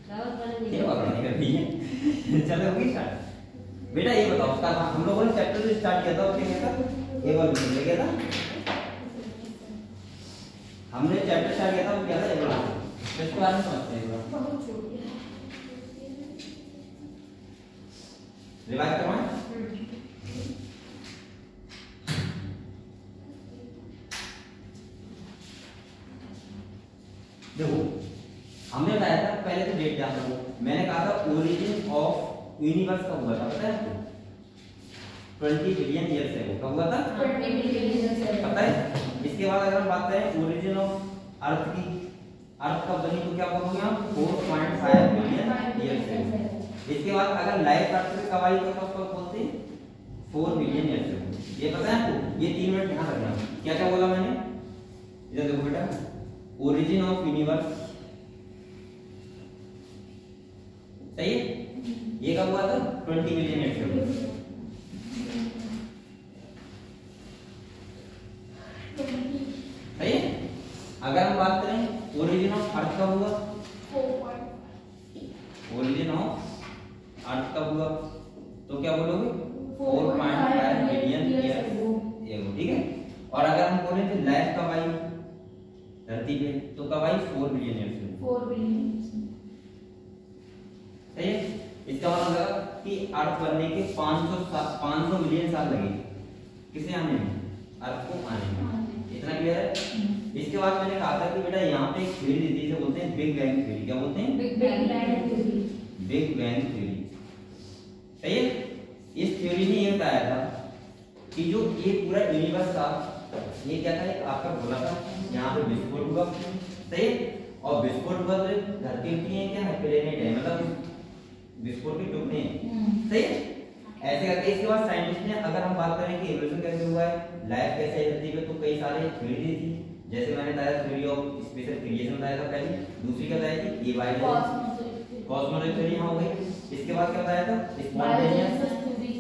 ये बात नहीं कर रही है। चलो होगी स्टार्ट। बेटा ये बताओ उसका हम लोगों ने चैप्टर जो स्टार्ट किया था वो क्या था? एवोल्यूशन ले गया था। हमने चैप्टर स्टार्ट किया था वो क्या था? एवोल्यूशन। इसके बारे में समझते हैं बहुत छोटी है। रिवाइज करवाएं? देखो हमने बताया था पहले तो डेट ध्यान रखो। मैंने कहा था ओरिजिन ऑफ यूनिवर्स कब हुआ था पता है आपको? 20 बिलियन ईयर्स अगो। कब हुआ था? 20 बिलियन ईयर्स अगो। पता है? इसके बाद अगर हम बात करें ओरिजिन ऑफ अर्थ की, अर्थ कब बनी तो क्या बोलोगे आप? 4.5 बिलियन ईयर्स अगो। इसके बाद अगर लाइफ अर्थ पे कब आई तो कब बोलते हैं? 4 बिलियन ईयर्स अगो। ये पता है आपको? ये 3 मिनट ध्यान रखना। क्या क्या बोला मैंने? इधर देखो बेटा, ओरिजिन ऑफ यूनिवर्स सही है? ये कब हुआ था? 20 बिलियन ईयर्स अगो। सही है? अगर हम बात करें ओरिजिन ऑफ अर्थ कब हुआ? ओरिजिन ऑफ अर्थ कब हुआ तो क्या बोलोगे? 4.5 बिलियन ईयर्स अगो। ठीक है? और अगर हम बोले तो लाइफ कब आई धरती पे तो कब आई? 4 बिलियन ईयर्स अगो। 4 बिलियन। सही है? इसका मतलब कि अर्थ बनने के 500 मिलियन साल लगे किसे आने में? अर्थ को आने में। इतना क्लियर है? इसके बाद मैंने कहा था कि बेटा यहाँ पे एक थ्योरी दी थी जिसे बोलते हैं बिग बैंग थ्योरी। क्या बोलते हैं? Big bang theory. Big bang theory. सही है? इस थ्योरी ने ये बताया था कि जो ये पूरा यूनिवर्स था ये क्या था? आपका बोला था यहाँ पे विस्फोट हुआ। सही है? और विस्फोट हुआ तो धरती होती है क्या? प्लेनेट है, मतलब विस्फोट के टुकड़े हैं। सही है? ऐसे करके इसके बाद साइंटिस्ट ने अगर हम बात करें कि इवोल्यूशन कैसे हुआ है, लाइफ कैसे है धरती पे, तो कई सारे थ्योरी दी थी। जैसे मैंने बताया थ्योरी ऑफ स्पेशल क्रिएशन बताया था पहले। दूसरी क्या बताई थी? ये कॉस्मोलॉजी थ्योरी यहाँ हो गई। इसके बाद क्या बताया था? स्पॉन्टेनियस थ्योरी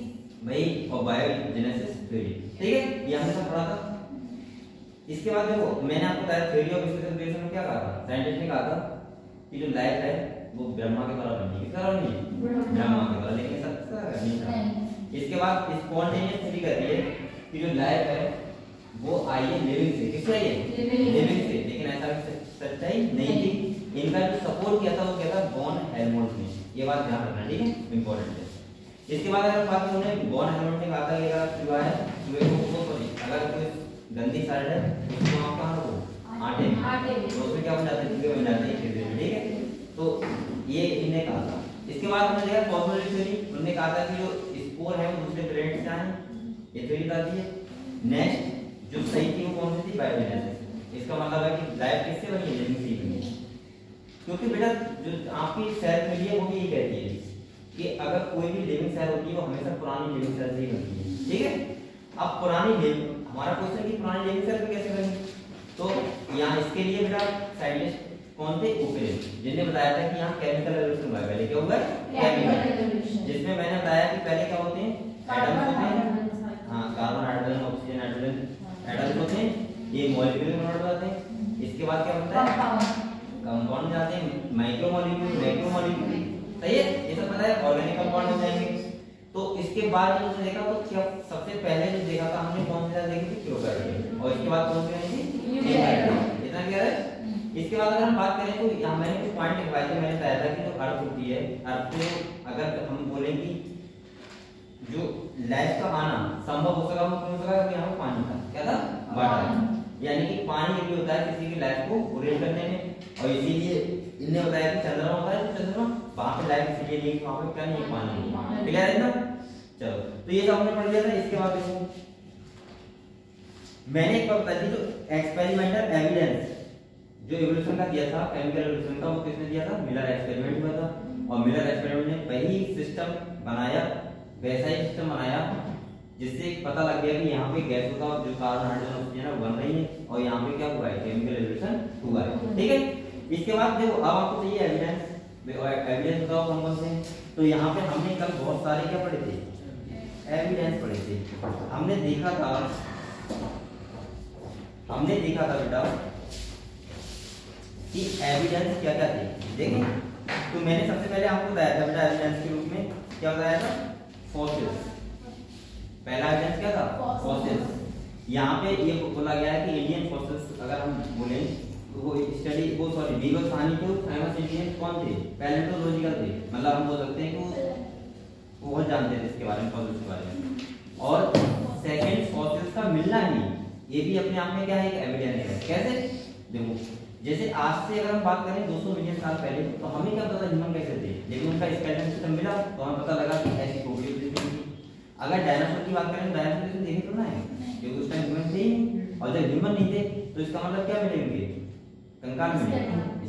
भाई और बायोजेनेसिस थ्योरी। ठीक है? ये हमने सब पढ़ा था। इसके बाद देखो मैंने आपको बताया थ्योरी ऑफ स्पेशल क्रिएशन में क्या कहा था? साइंटिस्ट ने कहा था कि जो लाइफ है वो ब्रह्मा के द्वारा बनी है। किस द्वारा बनी है? ब्रह्मा के द्वारा। लेकिन सत्य नहीं था। इसके बाद स्पॉन्टेनियस थ्योरी कहती है कि जो लाइफ है वो आई है लिविंग से। किससे आई है? लिविंग से। लेकिन ऐसा सच्चाई नहीं थी। इनका जो सपोर्ट किया था वो क्या था? बॉन हेलमोल्ट्ज ने। ये बात ध्यान रखना, ठीक है? इंपॉर्टेंट है। इसके बाद अगर बात करें बॉन हेलमोल्ट्ज ने कहा था कि अगर चूहा है चूहे को सॉरी अगर कोई गंदी साइड है उसको आप कहां रखो? आटे में। तो उसमें क्या बन जाते हैं? चूहे बन जाते हैं। ठीक है? तो ये इन्हें कहा था। इसके बाद हमने देखा कॉस्मोलॉजी थ्योरी। उन्होंने कहा था कि जो स्पोर है वो दूसरे प्लेनेट से आए। ये थ्योरी बताती है। नेक्स्ट जो सही थी वो कौन सी थी? बायोजेनेसिस। इसका मतलब है कि लाइफ किससे बनी है? लिविंग से बनी है। क्योंकि बेटा जो आपकी सेल मिली है वो भी यही कहती है कि अगर कोई भी लिविंग सेल होती है वो हमेशा पुरानी लिविंग सेल से ही बनती है। ठीक है? अब पुरानी लिविंग हमारा क्वेश्चन कि पुरानी लिविंग सेल कैसे बनी, तो यहाँ इसके लिए बेटा साइंटिस्ट कौन थे? ओकेलेन, जिन्होंने बताया था कि यहाँ केमिकल एवोल्यूशन हुआ है। पहले क्या हुआ? Chemical evolution. जिसमें मैंने बताया कि पहले क्या होते हैं? एटम्स होते हैं। हाँ, carbon hydrogen oxygen nitrogen atoms होते हैं। ये मॉलिक्यूल में कन्वर्ट हो जाते हैं। इसके बाद क्या होता है? कंपाउंड जाते हैं। Micro molecule, macro molecule. सही है? ये सब पता है। ऑर्गेनिक कंपाउंड हो जाएंगे। तो इसके बाद जो देखा तो क्या सबसे पहले जो देखा था हमने कौन सी देखी थी? प्रोकैरियोट। और इसके बाद कौन सी देखी थी? यूकैरियोट। इतना क्लियर है? इसके बाद अगर हम बात करें तो यहाँ मैंने कुछ पॉइंट लिखवाए थे। मैंने बताया था कि जो अर्थ होती है, अर्थ को अगर हम बोलेंगे जो लाइफ का आना संभव हो सका वो क्यों हो सका? क्योंकि यहाँ पे पानी था। क्या था? वाटर। यानी कि पानी ये भी होता है किसी की लाइफ को ओरिएंट करने में। और इसीलिए इन्होंने बताया कि चंद्रमा होता है तो चंद्रमा वहां पे लाइफ इसलिए नहीं कि वहां पे क्या नहीं? पानी। क्लियर है ना? चलो तो ये सब हमने पढ़ लिया था। इसके बाद देखो मैंने एक बात बताई थी जो एक्सपेरिमेंटल एविडेंस जो इवोल्यूशन का दिया था, केमिकल एवोल्यूशन का, वो किसने दिया था? मिलर एक्सपेरिमेंट हुआ था। और मिलर एक्सपेरिमेंट ने वही सिस्टम बनाया, वैसा ही सिस्टम बनाया जिससे पता लग गया कि यहाँ पे गैसों का जो कार्बन हाइड्रोजन ऑक्सीजन है बन रही है और यहाँ पे क्या हुआ है? केमिकल एवोल्यूशन हुआ है। ठीक है? इसके बाद देखो अब आपको चाहिए एविडेंस। एविडेंस बताओ कौन कौन से हैं? तो यहाँ पे हमने कल बहुत सारे क्या पढ़े थे? एविडेंस पढ़े थे। हमने देखा था बेटा कि एविडेंस क्या क्या थे। देखें तो मैंने सबसे पहले आपको बताया था बेटा एविडेंस के रूप में क्या बताया था, फॉसिल्स। पहला एविडेंस क्या था, फॉसिल्स। यहाँ पे ये बोला गया है कि इंडियन फॉसिल्स अगर हम बोले तो वो स्टडी वो सॉरी बीगल कहानी के फेमस इंडियन कौन थे, पैलेंटोलॉजिकल थे, मतलब हम बोल सकते हैं कि वो बहुत जानते थे इसके बारे में, फॉसिल्स के बारे में। और सेकंड, फॉसिल्स का मिलना ही ये भी अपने आप में क्या है, एक एविडेंस है। कैसे, देखो जैसे आज से अगर हम बात करें 200 मिलियन साल पहले, तो हमें क्या पता ह्यूमन कैसे थे, लेकिन उनका स्केलेटन सिस्टम मिला तो हमें पता लगा कि ऐसी खोपड़ी थी। अगर डायनासोर की बात करें, डायनासोर तो देखे तो ना है, क्योंकि उस टाइम ह्यूमन थे ही नहीं, और जब ह्यूमन नहीं थे तो इसका मतलब क्या मिलेंगे, कंकाल मिले,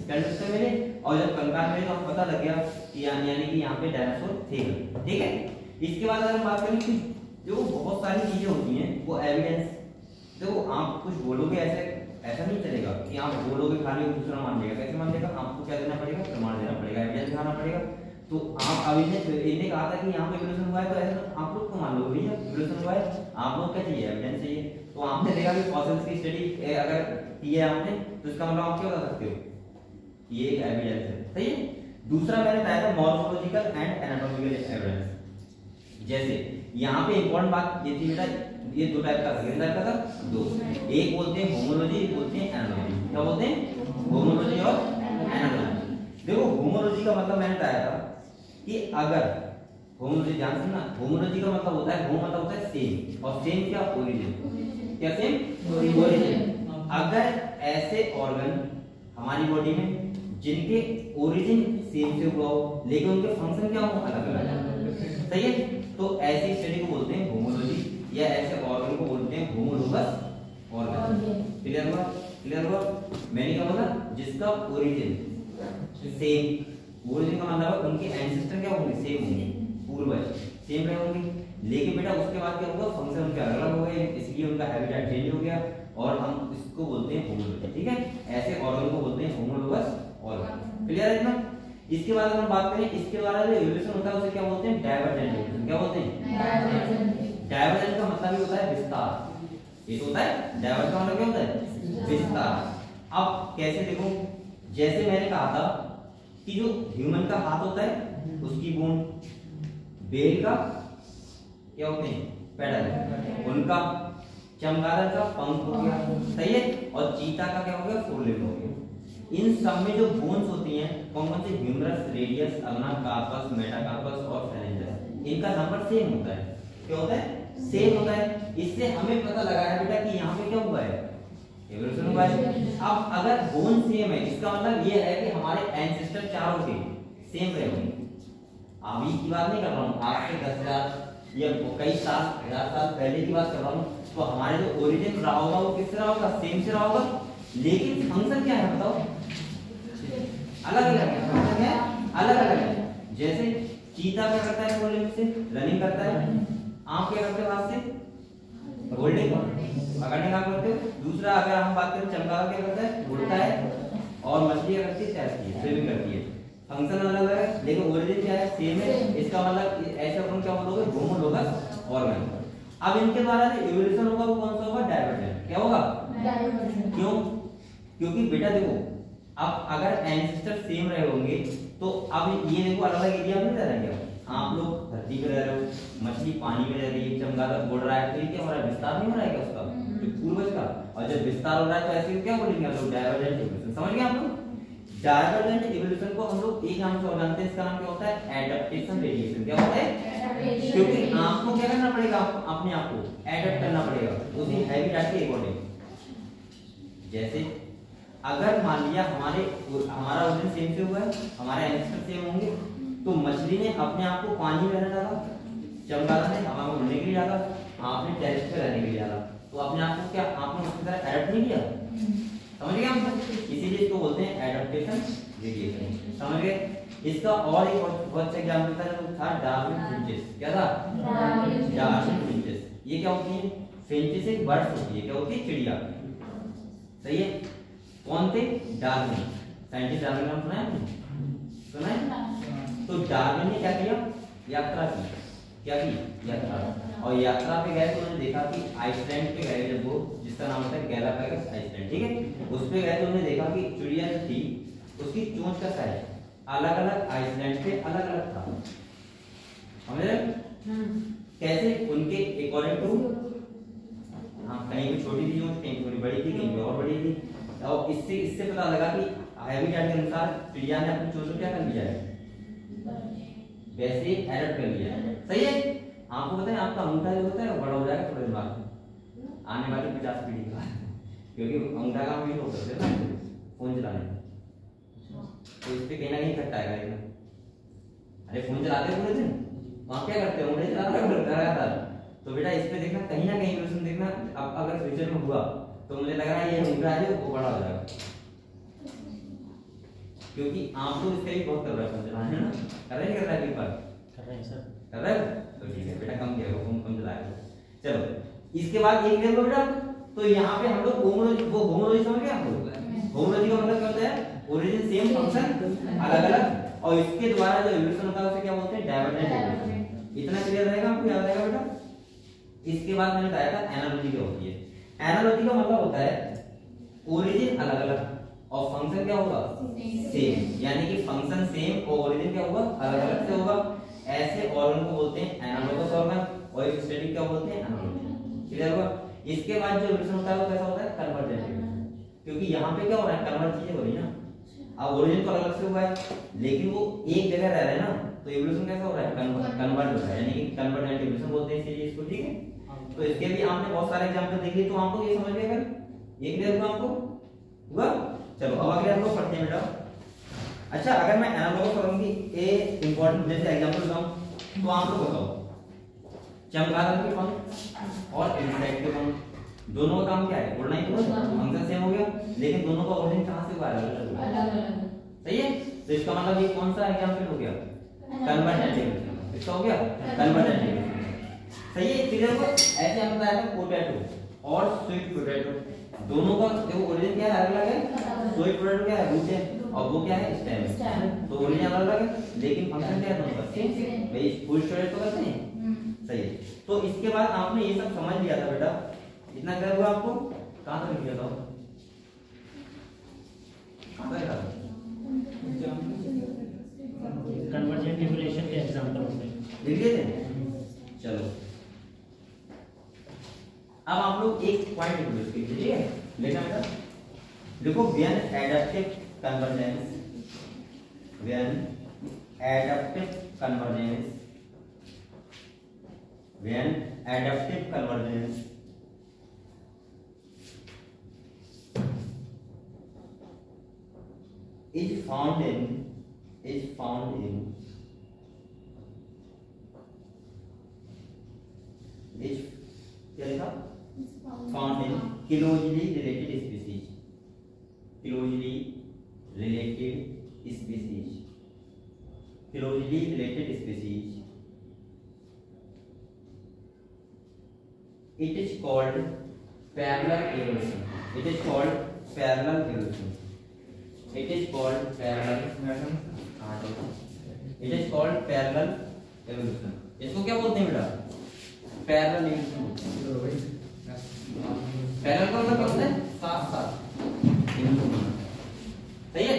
स्केलेटन सिस्टम मिले, और जब कंकाल मिले तो हमें पता लग गया कि यानी कि यहाँ पे डायनासोर थे। ठीक है, इसके बाद अगर हम बात करें कि जो बहुत सारी चीजें होती हैं वो एविडेंस, देखो आप कुछ बोलोगे ऐसा नहीं चलेगा कि आप बोलोगे खाली दूसरा मान लेगा, कैसे मान लेगा, आपको क्या देना पड़ेगा, प्रमाण देना पड़ेगा, एविडेंस दिखाना पड़ेगा। तो आप अभी इन्हें कहा था कि यहाँ पे इवोल्यूशन हुआ है, तो ऐसा आप लोग को मान लो भैया इवोल्यूशन हुआ है, आप लोग क्या चाहिए, एविडेंस चाहिए। तो आपने देखा कि फॉसिल्स की स्टडी अगर की है आपने, तो इसका मतलब आप क्या बता सकते हो, ये एक एविडेंस है। सही है। दूसरा मैंने बताया था मॉर्फोलॉजिकल एंड एनाटॉमिकल एविडेंस। जैसे यहाँ पे इंपॉर्टेंट बात ये थी बेटा, ये दो टाइप का था, कितने टाइप का था, दो। एक बोलते हैं होमोलॉजी, एक बोलते हैं एनालॉजी। क्या बोलते हैं, होमोलॉजी और एनालॉजी। देखो होमोलॉजी का मतलब मैंने बताया था कि अगर होमोलॉजी, ध्यान सुनना, होमोलॉजी का मतलब होता है, होम मतलब होता है सेम, और सेम क्या, ओरिजिन। क्या सेम, ओरिजिन। अगर ऐसे ऑर्गन हमारी बॉडी में जिनके ओरिजिन सेम से हुआ हो, लेकिन उनके फंक्शन क्या हो, अलग अलग। सही है, तो ऐसी स्टडी को बोलते हैं होमोलॉजी, या ऐसे ऑर्गन को बोलते हैं होमोलोगस ऑर्गन। क्लियर हुआ, क्लियर हुआ। मैंने क्या बोला, जिसका ओरिजिन सेम, ओरिजिन का मतलब उनके एंसेस्टर क्या होंगे, सेम होंगे, पूर्वज सेम रहे होंगे, लेकिन बेटा उसके बाद क्या होगा, फंक्शन उनके अलग अलग हो गए, इसलिए उनका हैबिटेट चेंज हो गया, और हम इसको बोलते हैं होमोलॉजी। ठीक है, ऐसे ऑर्गन को बोलते हैं होमोलोगस ऑर्गन। क्लियर है ना। इसके बाद अगर हम बात करें, इसके द्वारा जो इवोल्यूशन होता है उसे क्या बोलते हैं, डायवर्जेंट इवोल्यूशन। क्या बोलते हैं, डायवर्जेंट का मतलब ही होता है विस्तार। ये तो होता है डायवर्जेंट का मतलब क्या होता है, विस्तार। अब कैसे, देखो जैसे मैंने कहा था कि जो ह्यूमन का हाथ होता है उसकी बोन, बेल का क्या होते हैं, पैडल, उनका चमगादड़ का पंख हो गया। सही है, और चीता का क्या हो गया, फोरलिम्ब हो गया। इन सब में जो बोन्स होती हैं कौन कौन से, ह्यूमरस, रेडियस, अग्ना, कार्पस, मेटाकार्पस और फेरेंजियस, इनका नंबर सेम होता है। क्या होता है, सेम होता है। इससे हमें पता लगा है बेटा कि यहाँ पे क्या हुआ है, इवोल्यूशन हुआ है। अब अगर बोन सेम है, इसका मतलब ये है कि हमारे एंसेस्टर चारों के सेम रहे होंगे। अभी की बात नहीं कर रहा हूँ, आज से 10,000 या कई साल, 1000 साल पहले की बात कर रहा हूँ। तो हमारे जो ओरिजिन रहा होगा वो किससे रहा होगा, सेम से रहा होगा, लेकिन फंक्शन क्या है बताओ, अलग अलग है। फंक्शन क्या है, अलग अलग है। जैसे चीता क्या करता है, फोरलिम्ब से रनिंग करता है, आप क्या करते हो, हाथ से होल्डिंग, पकड़ने का करते हो। दूसरा अगर हम बात करें, चमगादड़ क्या करता है, उड़ता है, और मछली क्या करती है, तैरती है, स्विमिंग करती है। फंक्शन अलग है, लेकिन ओरिजिन क्या है, सेम है। इसका मतलब ऐसे अपन क्या बोलोगे, होमोलोगस ऑर्गन। अब इनके द्वारा जो इवोल्यूशन होगा वो कौन सा होगा, डायवर्जेंट। क्या होगा, डायवर्जेंट। क्यों, क्योंकि बेटा देखो, अब अगर एंसेस्टर सेम रहे होंगे तो अब ये देखो अलग अलग एरिया में रह रहे हैं। आप लोग धरती पे रह रहे हो, मछली पानी में रह रही है, चमगादड़ उड़ रहा है, तो ये क्या हो रहा है, विस्तार नहीं हो रहा है क्या उसका, पूर्वज का। और जब विस्तार हो रहा है तो ऐसे क्या बोलेंगे हम लोग, डायवर्जेंट इवोल्यूशन। समझ गए आप लोग। डायवर्जेंट इवोल्यूशन को हम लोग एक नाम से और जानते हैं, इसका नाम क्या होता है, एडेप्टेशन रेडिएशन। क्या होता है, क्योंकि आपको क्या करना पड़ेगा, अपने आप को एडेप्ट करना पड़ेगा उसी हैबिटेट के अकॉर्डिंग। जैसे अगर मान लिया हमारा ओरिजिन सेम से हुआ है, हमारे एंसेस्टर सेम होंगे, तो मछली ने अपने आप को पानी में रहना डाला, चमगादड़ ने हवा में उड़ने के लिए डाला, आपने टेरेस पे रहने के लिए डाला, तो अपने आप को क्या आपने उसकी तरह एडेप्ट नहीं किया। समझ गए आप, इसीलिए इसको बोलते हैं एडेप्टेशन रेडिएशन। समझ गए। इसका और एक बहुत अच्छा एग्जांपल था डार्विन फिंचेस। क्या था, डार्विन फिंचेस। ये क्या होती है, फिंचेस एक बर्ड्स होती है, क्या होती है, चिड़िया। सही है। कौन थे, डार्विन, साइंटिस्ट डार्विन नाम सुना है आपने, सुना है। तो डार्विन ने क्या किया, यात्रा की। क्या की, यात्रा। और यात्रा पे गए तो उन्होंने देखा कि आइसलैंड पे गए जब वो, जिसका नाम होता है गैलापागोस आइसलैंड। ठीक है, उस पे गए तो उन्होंने देखा कि चिड़िया जो थी उसकी चोंच का साइज अलग अलग आइसलैंड पे अलग अलग था, समझ रहे? कैसे? उनके अकॉर्डिंग टू, हाँ, कहीं भी छोटी थी, कहीं थोड़ी बड़ी थी, कहीं और बड़ी थी, और इससे पता लगा कि हैबिटेट के अनुसार चिड़िया ने अपनी चोंच को क्या कर लिया है, वैसे एडप्ट कर लिया है। सही है? आपको पता है आपका अंगूठा जो होता है वो बड़ा हो जाएगा थोड़े दिन बाद, आने वाली 50 पीढ़ी के बाद, क्योंकि अंगूठा का हम यूज हो सकते हैं ना फोन चलाने में, तो इस पे कहीं ना कहीं इफेक्ट आएगा इसमें। अरे फोन चलाते पूरे दिन, वहाँ क्या करते हो, अंगूठे चलाते हो लगातार, तो बेटा इस पे देखना कहीं ना कहीं इवोल्यूशन देखना। अब अगर फ्यूचर में हुआ तो मुझे लग रहा है ये अंगूठा है वो बड़ा हो जाएगा, क्योंकि आप तो इसके लिए बहुत कर रहे हो, फोन चलाने है ना, कर रहे नहीं कर रहा है? कर रहे हैं सर, कर रहे हो तो ठीक है बेटा, कम किया फोन कम चलाया। चलो इसके बाद एक देखो बेटा, तो यहाँ पे हम लोग होमोलॉजी समझ गए आपको? होमोलॉजी का मतलब क्या होता है? ओरिजिन सेम फंक्शन अलग अलग, और इसके द्वारा जो इवोल्यूशन होता है उसे क्या बोलते हैं? Divergent evolution. इतना क्लियर रहेगा आपको, याद रहेगा बेटा? इसके बाद मैंने बताया था एनालॉजी क्या होती है। एनालॉजी का मतलब होता है ओरिजिन अलग अलग और फंक्शन क्या होगा? सेम, यानी कि फंक्शन सेम और ओरिजिन क्या होगा? अलग अलग से होगा। ऐसे ऑर्गन को बोलते हैं एनालॉगस ऑर्गन, और इस स्टडी क्या बोलते हैं? एनालॉजी। क्लियर हुआ? इसके बाद जो इवोल्यूशन होता है वो कैसा होता है? कन्वर्जेंट इवोल्यूशन, क्योंकि यहाँ पे क्या हो रहा है? कन्वर्ट चीजें हो रही है ना, अब ओरिजिन तो अलग से हुआ है लेकिन वो एक जगह रह रहे हैं ना, तो इवोल्यूशन कैसा हो रहा है? कन्वर्ट हो रहा है, यानी कि कन्वर्जेंट इवोल्यूशन बोलते हैं इस चीज को। ठीक है, तो इसके भी आपने बहुत सारे एग्जांपल देख लिए, तो आपको ये समझ में आएगा, ये क्लियर हुआ आपको? हुआ? चलो अब अगले हम लोग पढ़ते हैं बेटा। अच्छा, अगर मैं एनालॉगस ऑर्गन की ए इंपॉर्टेंट जैसे एग्जांपल दूं तो आप लोग बताओ, चमगादड़ के पंख और इंसेक्ट के पंख दोनों का काम क्या है? उड़ना ही, तो फंक्शन सेम हो गया, लेकिन दोनों का ओरिजिन कहां से हुआ है? अलग अलग। सही है, तो इसका मतलब ये कौन सा एग्जांपल हो गया? Convergent evolution. इसका हो गया कन्वर्जेंट इवोल्यूशन। सही है, क्लियर हो? ऐसे हम बताया था पोटैटो और स्वीट पोटैटो, दोनों का देखो ओरिजिन क्या है? अलग अलग है। स्वीट पोटैटो क्या है? रूट है, और वो क्या है? स्टेम। तो ओरिजिन अलग अलग है लेकिन फंक्शन क्या है दोनों का? सेम। भाई फुल स्टोरेज तो करते हैं। सही है, तो इसके बाद आपने ये सब समझ लिया था बेटा, इतना क्लियर हुआ आपको? कहां तक लिखा था? कहां तक था? कन्वर्जेंट इवोल्यूशन के एग्जांपल होते हैं, लिख लिए थे? चलो अब आप लोग एक पॉइंट इंट्रोड्यूस कीजिए, ठीक है? लिखना बेटा, देखो when adaptive convergence, when adaptive convergence, when adaptive convergence is found in क्या लिखा? Found in closely related species, closely related species, closely related species. It is called parallel evolution. It is called parallel evolution. It is called parallel. It is called parallel evolution. इसको क्या बोलते हैं बेटा? Parallel evolution. Parallel का मतलब क्या होता है? साथ साथ। सही है?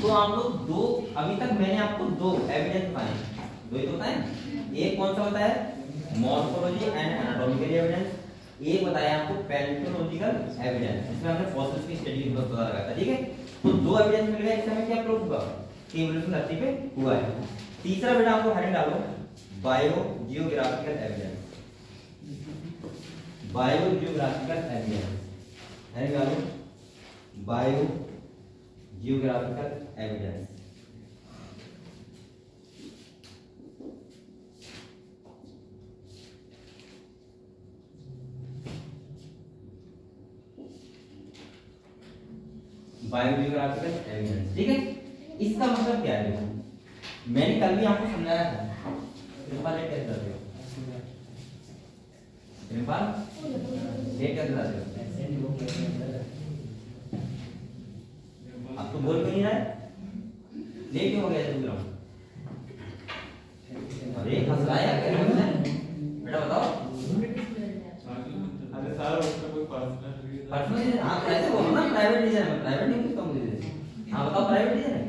तो आप लोग दो, अभी तक मैंने आपको दो एविडेंस बताए, दो ही बताए। एक कौन सा बताया? Morphology and anatomical evidence. एक बताया आपको पैलेंटोलॉजिकल एविडेंस, इसमें हमने फॉसिल्स की स्टडी का पता लगा था। ठीक है, तो दो एविडेंस मिल गए, इसमें क्या प्रूफ हुआ कि इवोल्यूशन धरती पे हुआ है। तीसरा बेटा आपको हेडिंग डालो, biogeographical evidence, biogeographical evidence. Heading डालो, biogeographical evidence. Biogeographical evidence, ठीक है? इसका मतलब क्या है? मैंने कल भी आपको समझाया था, प्रिंसिपल लेट कैसे करते हो? प्रिंसिपल लेट कैसे करते हो? अब तो बोल क्यों नहीं रहा है? लेट क्यों हो गया तुम लोग? अरे हंसाया क्या बेटा, बताओ। अरे सारा उसका कोई पास रीजन, हाँ ऐसे बोलो ना, प्राइवेट रीजन है, प्राइवेट नहीं पूछता मुझे। हाँ बताओ प्राइवेट रीजन है,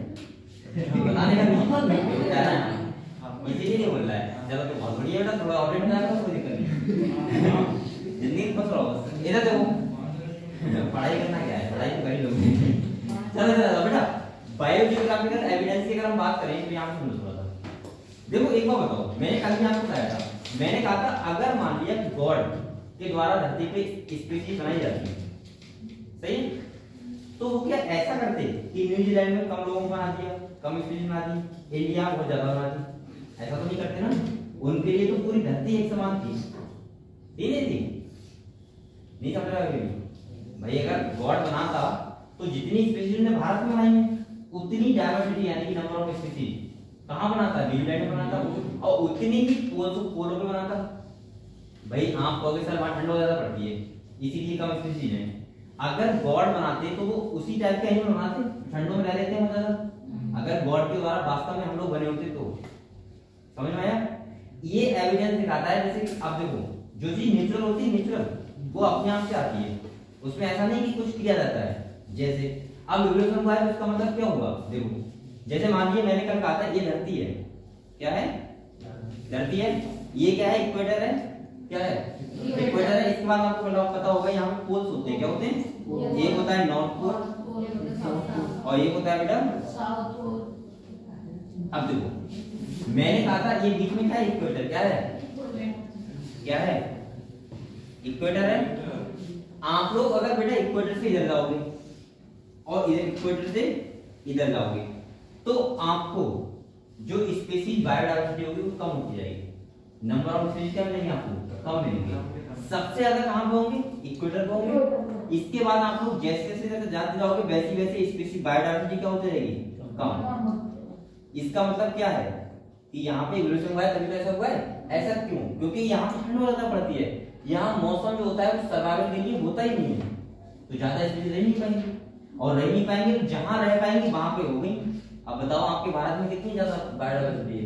बताने का नहीं कह रहा है, इसीलिए नहीं बोल रहा है। चलो तो बहुत बढ़िया बेटा, थोड़ा ऑपरेट में आएगा कोई दिक्कत नहीं, जिंदगी में फंस रहा हो बस। इधर देखो, पढ़ाई करना क्या है, पढ़ाई तो कर ही लोगे। चलो चलो बेटा, बायोजियोग्राफिकल एविडेंस की अगर हम बात करें तो यहाँ पे सुनो थोड़ा सा। देखो एक बार बताओ, मैंने कल भी आपको बताया था, मैंने कहा था अगर मान लिया कि गॉड के द्वारा धरती पे स्पीशीज बनाई जाती है, सही, तो वो क्या ऐसा करते कि न्यूजीलैंड में कम लोगों को बना दिया, कम स्पीशीज बना दी, इंडिया बहुत ज्यादा बना दी, ऐसा तो नहीं करते ना। उनके लिए तो पूरी धरती एक समान थी, नहीं समझ रहा है भाई। अगर गॉड बनाता तो जितनी स्पीशीज ने भारत में बनाई है उतनी डायवर्सिटी यानी कि नंबर ऑफ स्पीशीज कहां बनाता, न्यूजीलैंड में बनाता, और उतनी ही पोलो में बनाता। भाई आप कहोगे सर वहां ठंड ज्यादा पड़ती है इसीलिए कम स्पीशीज है। अगर गॉड बनाते तो वो उसी टाइप के एनिमल बनाते, ठंडों में रह लेते हैं ज्यादा। अगर गॉड के द्वारा वास्तव में हम लोग बने होते तो, समझ में आया। ये एविडेंस दिखाता है, जैसे अब देखो जो चीज नेचुरल होती है, नेचुरल वो अपने आप से आती है, उसमें ऐसा नहीं कि कुछ किया जाता है। जैसे अब इवोल्यूशन हुआ है तो इसका मतलब क्या हुआ, देखो जैसे मान लीजिए मैंने कल कहा था ये धरती है, क्या है, धरती है, ये क्या है, इक्वेटर है, क्या है, इक्वेटर है। इसके बाद आपको पता होगा यहाँ पे पोल्स होते हैं, क्या होते हैं, एक होता है नॉर्थ पोल और एक होता है बेटा साउथ पोल। अब देखो मैंने कहा था ये बीच में क्या है, इक्वेटर, क्या है, क्या है, इक्वेटर है। आप लोग अगर बेटा इक्वेटर से इधर जाओगे और इधर इक्वेटर से इधर जाओगे तो आपको जो स्पीशीज बायोडायवर्सिटी होगी वो कम होती जाएगी, नंबर ऑफ स्पीशीज क्या मिलेंगे आपको, कम मिलेंगे। सबसे ज्यादा कहां पे होंगे, इक्वेटर पे होंगे। इसके बाद आप लोग जैसे जैसे जाते जाओगे वैसी वैसी स्पीशीज बायोडायवर्सिटी क्या होती रहेगी, कम। इसका मतलब क्या है कि यहाँ पे इवोल्यूशन हुआ है तभी तो ऐसा हुआ है। ऐसा क्यों, क्योंकि यहाँ पे ठंड ज्यादा पड़ती है, यहाँ मौसम जो होता है वो सर्वाइवल के लिए होता ही नहीं है, तो ज्यादा स्पीशीज रह नहीं पाएंगे, और रह नहीं पाएंगे तो जहां रह पाएंगे वहां पे हो गई। अब बताओ आपके भारत में कितनी ज्यादा बायोडायवर्सिटी है।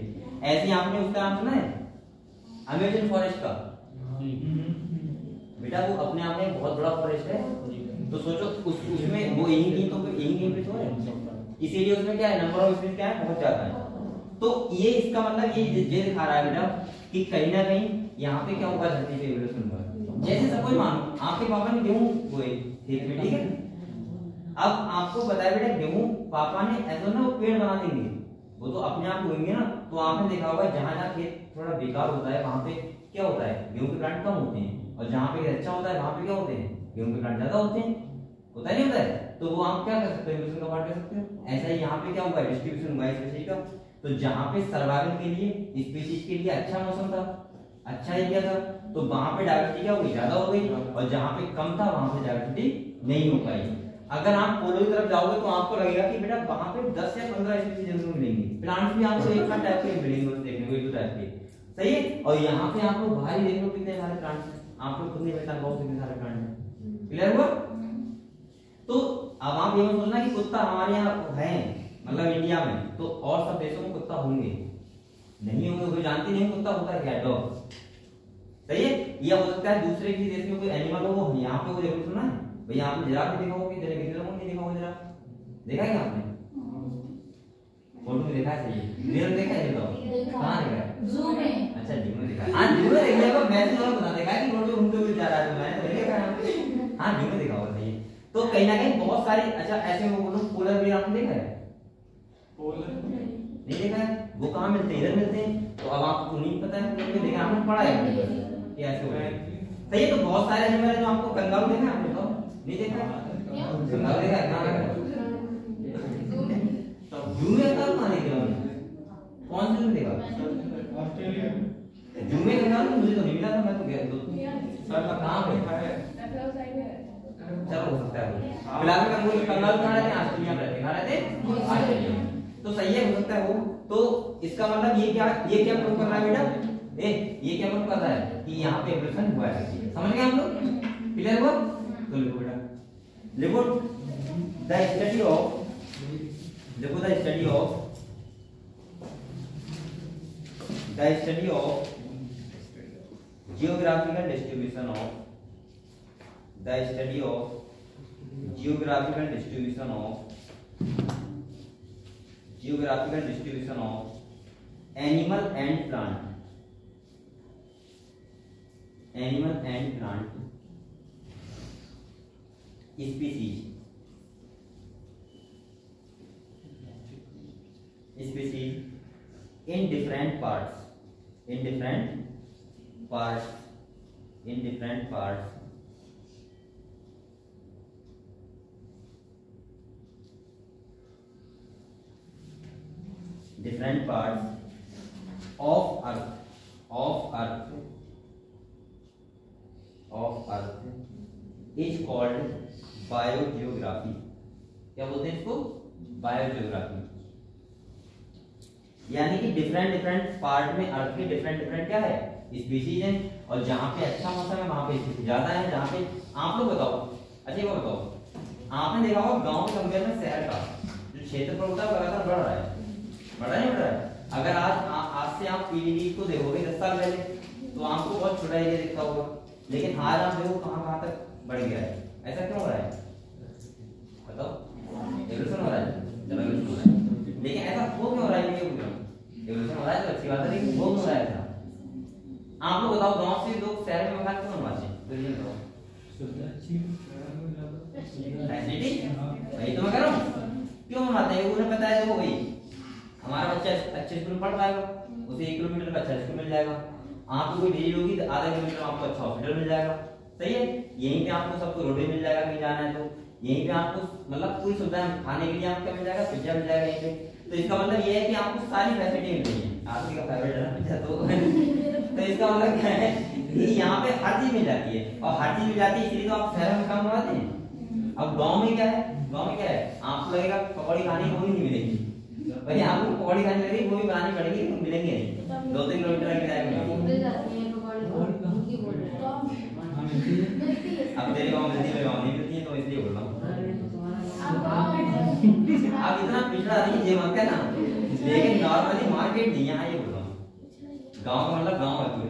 ऐसे आपने उसका नाम सुना है अमेज़न फॉरेस्ट का, बेटा वो अपने आप में बहुत बड़ा फॉरेस्ट है, तो सोचो उसमें वो यही तो है, इसीलिए उसमें क्या है, नंबर ऑफ स्पीशीज क्या है, बहुत ज्यादा है। तो ये इसका मतलब ये दिखा रहा है बेटा कि कहीं ना कहीं यहाँ पे क्या हुआ, धरती पे इवोल्यूशन हुआ। जैसे सपोज मानो आपके पापा ने गेहूं बोए खेत में, ठीक है, अब आपको पता है बेटा गेहूं पापा ने ऐसा ना वो पेड़ बना देंगे, वो तो अपने आप होंगे ना। तो आपने देखा होगा जहां जहां खेत थोड़ा बेकार होता है वहां पे क्या होता है, गेहूं के प्लांट कम होते हैं, और जहां पे अच्छा होता है वहां पे क्या होते हैं, गेहूं के प्लांट ज्यादा होते हैं, होता नहीं होता है। तो वो आप क्या कर सकते हो, इवोल्यूशन का पार्ट कर सकते हो। ऐसा ही यहाँ पे क्या हुआ, डिस्ट्रीब्यूशन हुआ स्पीशीज का। तो जहां पे सर्वाइवल के लिए स्पीशीज के लिए अच्छा मौसम था, अच्छा एरिया था, तो वहां पे डायवर्सिटी क्या हो गई, ज्यादा हो गई, और जहां पे कम था वहां पे डायवर्सिटी नहीं हो पाई। अगर आप पोलो की तरफ जाओगे तो आपको लगेगा कि बेटा वहां पे 10 या 15 स्पीशीज जरूर मिलेंगी, प्लांट्स भी आपको एक टाइप के मिलेंगे, बस देखने को एक दो टाइप के, सही है। और यहाँ पे आप लोग बाहर ही देख लो कितने सारे प्लांट्स हैं, आप लोग खुद नहीं पहचान पाओगे कितने सारे प्लांट हैं, क्लियर हुआ। तो अब आप ये मत सोचना कि कुत्ता हमारे यहाँ है, मतलब इंडिया में, तो और सब देशों में कुत्ता होंगे, नहीं होंगे, कोई जानती नहीं कुत्ता होता है क्या, डॉग, सही है। ये हो सकता है दूसरे किसी देश में कोई एनिमल हो, यहाँ पे वो जरूर सुना है भैया, आपने जिराफ भी देखा होगा, जरा किसी लोगों ने देखा होगा, जिराफ देखा है क्या आपने, फोटो में देखा है, सही है, रियल देखा है, बताओ कहाँ देखा है, जू में, अच्छा जू में देखा है, हाँ जू में देखा होगा, मैंने तो बता देखा है कि रोड पे घूमते हुए जा रहा है, तो मैंने देखा है, हाँ जू में देखा होगा, सही है। तो कहीं ना कहीं बहुत सारे, अच्छा ऐसे वो बोलो पोलर बेयर आपने देखा है, पोलर नहीं देखा है, वो कहाँ मिलते हैं, इधर मिलते हैं, तो अब आपको नहीं पता है, देखा आपने पढ़ा है कि ऐसे हो है, सही है। तो बहुत सारे एनिमल है जो आपको, कंगारू देखा है आपने, तो नहीं देखा है, कंगारू देखा है, कहाँ देखा है, जू में कहाँ देखा है, कौन से में देखा, ऑस्ट्रेलिया जू में कंगारू मुझे तो नहीं मिला था, मैं तो गया, सर कहाँ पे है, चलो हो सकता है, फिलहाल कंगारू कहाँ रहते हैं, ऑस्ट्रेलिया में रहते हैं, कहाँ रहते हैं, ऑस्ट्रेलिया में, तो सही है, हो सकता है वो। तो इसका मतलब ये क्या प्रूव कर रहा है बेटा, ये क्या प्रूव कर रहा है कि यहाँ पे इवोल्यूशन हुआ है, समझ गए हम लोग, क्लियर हुआ। तो लिखो बेटा, लिखो the study of geographical distribution of geographical distribution of animal and plant species in different parts of earth is called biogeography। क्या बोलते हैं इसको? बायोजियोग्राफी। यानी कि डिफरेंट पार्ट में अर्थ के डिफरेंट क्या है स्पीशीज हैं, और जहाँ पे अच्छा मौसम है वहाँ पे स्पीशीज ज्यादा है, जहाँ पे आप लोग बताओ, अच्छा वो बताओ, आपने देखा होगा गांव के कंपेयर में शहर का जो क्षेत्रफल होता है लगातार बढ़ रहा है, नहीं बढ़ रहा है? अगर आज से आप पीलीभीत को देखोगे 10 साल पहले तो आपको बहुत छोटा एरिया दिखता होगा, लेकिन आज आप देखो कहाँ तक बढ़ गया है। ऐसा क्यों हो रहा है बताओ? एवोल्यूशन हो रहा है, चलो एवोल्यूशन हो रहा है, लेकिन ऐसा वो क्यों हो रहा है? ये एवोल्यूशन हो रहा है तो अच्छी बात है, लेकिन वो क्यों हो रहा है ऐसा? आप लोग बताओ, गांव से लोग शहर में मकान क्यों बनवाते हैं? फैसिलिटी, वही तो मैं कह रहा हूँ, क्यों बनवाते हैं? उन्हें पता है देखो भाई हमारा बच्चा अच्छे स्कूल में पढ़ पाएगा, उसे 1 किलोमीटर का अच्छा स्कूल मिल जाएगा, आपको कोई डिलीवरी होगी तो आधा किलोमीटर आपको अच्छा हॉस्पिटल मिल जाएगा, सही है? यहीं पे आपको सबको रोड मिल जाएगा, कहीं जाना है तो यहीं पे आपको मतलब पूरी सुविधा, खाने के लिए आपको मिल जाएगा, पिज्जा मिल जाएगा यहीं पे। तो इसका मतलब ये है कि आपको सारी फैसिलिटी मिल रही है। आपकी का फेवरेट है ना पिज्जा, तो इसका मतलब क्या है कि यहाँ पे हर चीज मिल जाती है, और हर चीज मिल जाती है, इसलिए तो आप शहर में काम करवाते हैं। अब गाँव में क्या है? आपको लगेगा पकौड़ी खाने को भी नहीं मिलेगी, भाई आपको पकौड़ी खाने लगी वो भी बनानी पड़ेगी, मिलेंगे नहीं, 2-3 किलोमीटर की जाएगा। अब तेरे गाँव मिलती है, मेरे गाँव नहीं मिलती है, तो इसलिए बोल रहा हूँ। अब इतना पिछड़ा नहीं ये मत कहना, लेकिन नॉर्मली मार्केट नहीं यहाँ, ये बोल रहा हूँ। गाँव का मतलब गाँव है पूरी।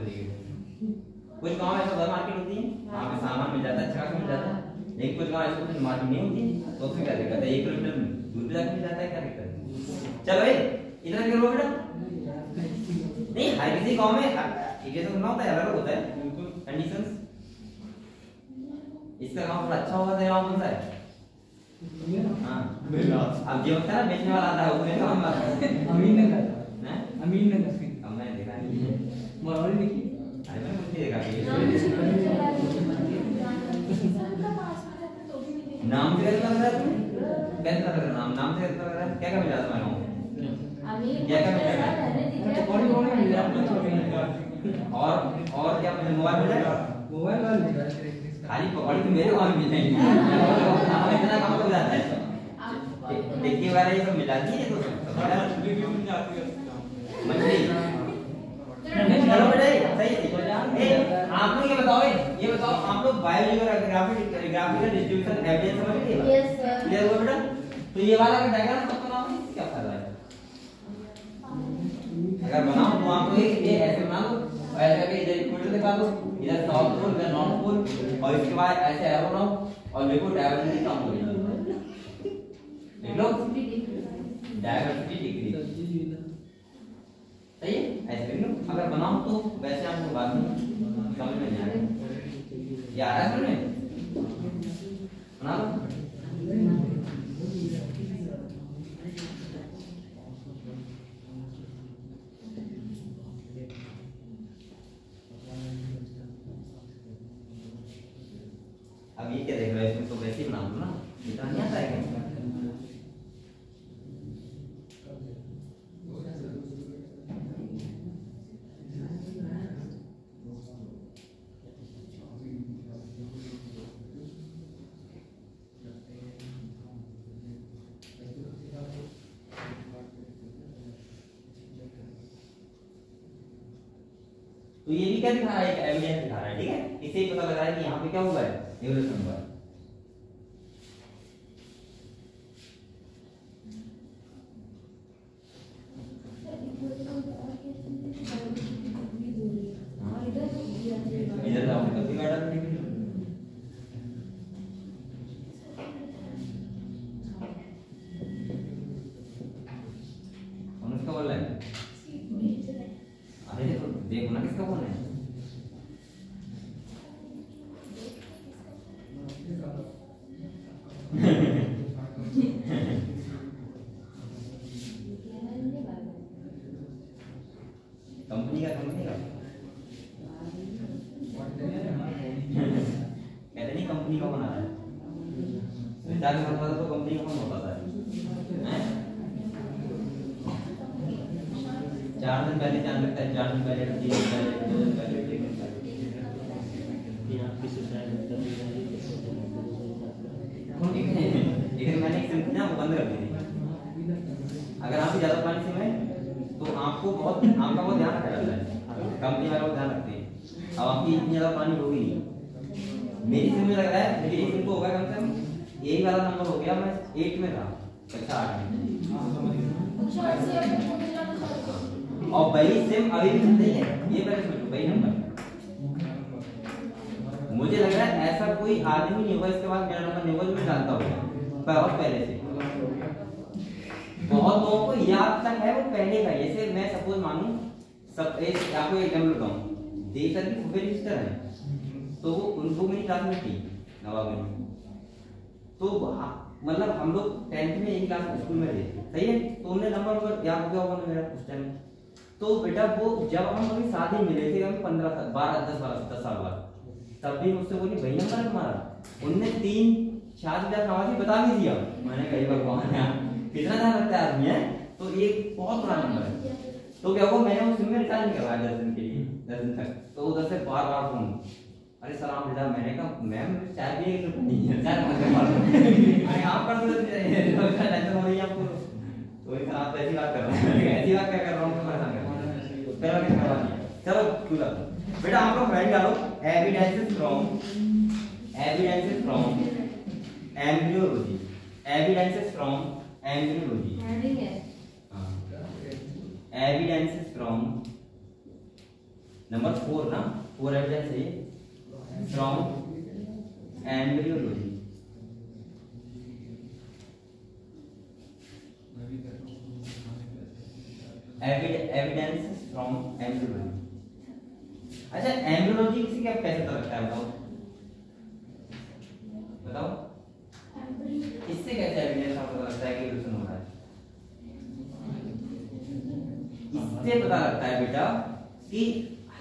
कुछ गाँव ऐसा बड़ा मार्केट होती है, वहाँ पे सामान मिल जाता है, अच्छा खासा मिल जाता है, लेकिन कुछ गाँव ऐसा मार्केट नहीं होती, तो उसमें क्या दिक्कत है? 1 किलोमीटर दूर पे जाकर मिल जाता है, क्या दिक्कत है? चलो भाई इतना करो बेटा, नहीं हर किसी गाँव में एजुकेशन ना होता है, अलग होता है कंडीशंस। इसका गाँव थोड़ा अच्छा होगा, तेरा गाँव कौन सा है? हाँ अब जो होता है ना बेचने वाला आता है उसमें काम आता है अमीननगर। अब मैंने देखा नहीं है, मोरौली देखी, अरे मैंने कुछ नहीं देखा। नाम से कैसा लग रहा है तुम्हें? कैसा लग रहा है नाम से कैसा लग रहा है? क्या मिल जाता है तुम्हारे गाँव? क्या मिल जाएगा? और क्या मोबाइल मिल जाएगा? खाली पकौड़ी तो मेरे गाँव में मिल जाएगी, इतना काम हो जाता है। टिक्की वगैरह ये सब मिलाती है तो मछली। चलो बेटा सही है। आप लोग ये बताओ आप लोग बायोजियोग्राफिकल डिस्ट्रीब्यूशन एविडेंस समझ गए? Yes sir. क्लियर हुआ बेटा? तो ये वाला अगर डायग्राम सबको बनाओ क्या फायदा है? अगर बनाओ तो आपको ये ऐसे बना लो, ऐसे करके इधर इक्वेटर दिखा दो, इधर साउथ पोल, इधर नॉर्थ पोल, और इसके बाद ऐसे एरो बनाओ और देखो डायवर्सिटी कम हो जाएगी। देख लो डायवर्सिटी डिक्रीज, सही है? ऐसे कर लो, अगर बनाओ तो वैसे आपको बात नहीं समझ में नहीं आएगा। ये आ रहा है समझ में? बना लो। अब ये क्या देख रहे हो? इसमें तो वैसे ही बना दो ना, इतना नहीं आता है क्या? तो ये भी क्या दिखा रहा है? एक एविडेंस दिखा रहा है, ठीक है? इससे ही पता लग रहा है कि यहाँ पे क्या हुआ है, एवोल्यूशन हुआ है। इधर जाओ, कभी गार्डन 4 के 7 तो कंपनी का फॉर्म होता था, 4 दिन पहले जान लगता है, 4 दिन पहले, 3 दिन पहले, 2 दिन पहले, 1 दिन पहले। यहाँ की सुविधाएं मतलब लेकिन मैंने एक सिम ना वो बंद कर दी थी। अगर आप ज्यादा पानी सिम है तो आपको बहुत ध्यान रखा जाता है, कंपनी वाले बहुत ध्यान रखते हैं। अब आपकी इतनी ज्यादा पानी होगी नहीं, मेरी सिम में लग रहा है, मेरी सिम को होगा कम से कम यही वाला नंबर हो गया, मैं 8 में था, कक्षा 8 में, और वही सिम अभी भी चल रही है, ये पहले सोचो, वही नंबर। मुझे लग रहा है ऐसा कोई आदमी नहीं होगा इसके बाद मेरा नंबर नहीं होगा जो मैं जानता हूँ बहुत पहले से। बहुत लोगों को याद तक है वो पहले का, जैसे मैं सपोज मानूं सब आपको एक एग्जांपल बताऊं, देव सर की फुफेरी सिस्टर है, तो वो उनको मेरी क्लास में थी नवाब में, तो मतलब हम लोग 10th में एक क्लास स्कूल में थे, सही है, तो उन्हें नंबर याद हो गया होगा मेरा उस टाइम। तो बेटा वो जब हम अपनी शादी मिले थे, हम 15 साल 10 साल बाद, तब भी मुझसे बोली वही नंबर है तुम्हारा, उनने 3 शादी नवाजी बता भी दिया। मैंने कही भगवान यार कितना ध्यान रखता है आदमी है, तो ये बहुत बड़ा नंबर है। तो क्या हुआ, मैंने उस सिम में रिचार्ज नहीं करवाया 10 दिन के लिए, 10 दिन तक, तो उधर से बार बार फोन, अरे सलाम बेटा, मैंने कहा मैम चाय भी एक नहीं है, चाय अरे आप कर दो टेंशन हो रही है आपको, तो एक आप ऐसी बात कर रहे हैं, ऐसी बात क्या कर रहा हूँ, परेशान कर रहा हूँ, पहला क्या करवा दिया। चलो पूरा बेटा आप लोग राइट डालो, evidences from embryology, evidences from embryology, evidences from number 4 ना, 4 एविडेंस है from embryology. Evidences from embryology. अच्छा एम्ब्रियोलॉजी किसी क्या कैसे पता लगता है, बताओ इससे कैसे एविडेंस आपको पता लगता है कि इवोल्यूशन हो रहा है? इससे पता लगता है बेटा कि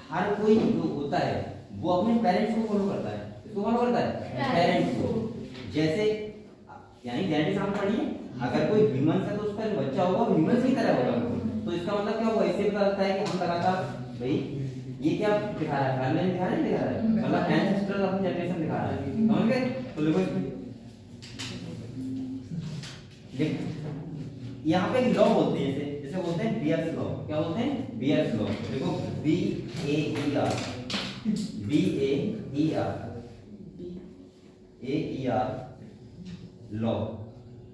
हर कोई जो होता है वो अपने पेरेंट्स को फॉलो करता है, किसको फॉलो करता है? पेरेंट्स को। जैसे यानी जेनेटिक्स हम पढ़िए, अगर कोई ह्यूमन है तो उसका जो बच्चा होगा वो ह्यूमन की तरह होगा, तो इसका मतलब क्या होगा, इससे पता लगता है कि हम लगातार भाई ये क्या दिखा रहा है, फैमिली दिखा रहा है, मतलब एंसेस्ट्रल ऑफ जनरेशन दिखा रहा है, समझ गए? तो देखो इसमें यहाँ पे लॉ बोलते हैं, जैसे बोलते हैं बियर्स लॉ, क्या बोलते हैं? Bears law. देखो BAER लॉ,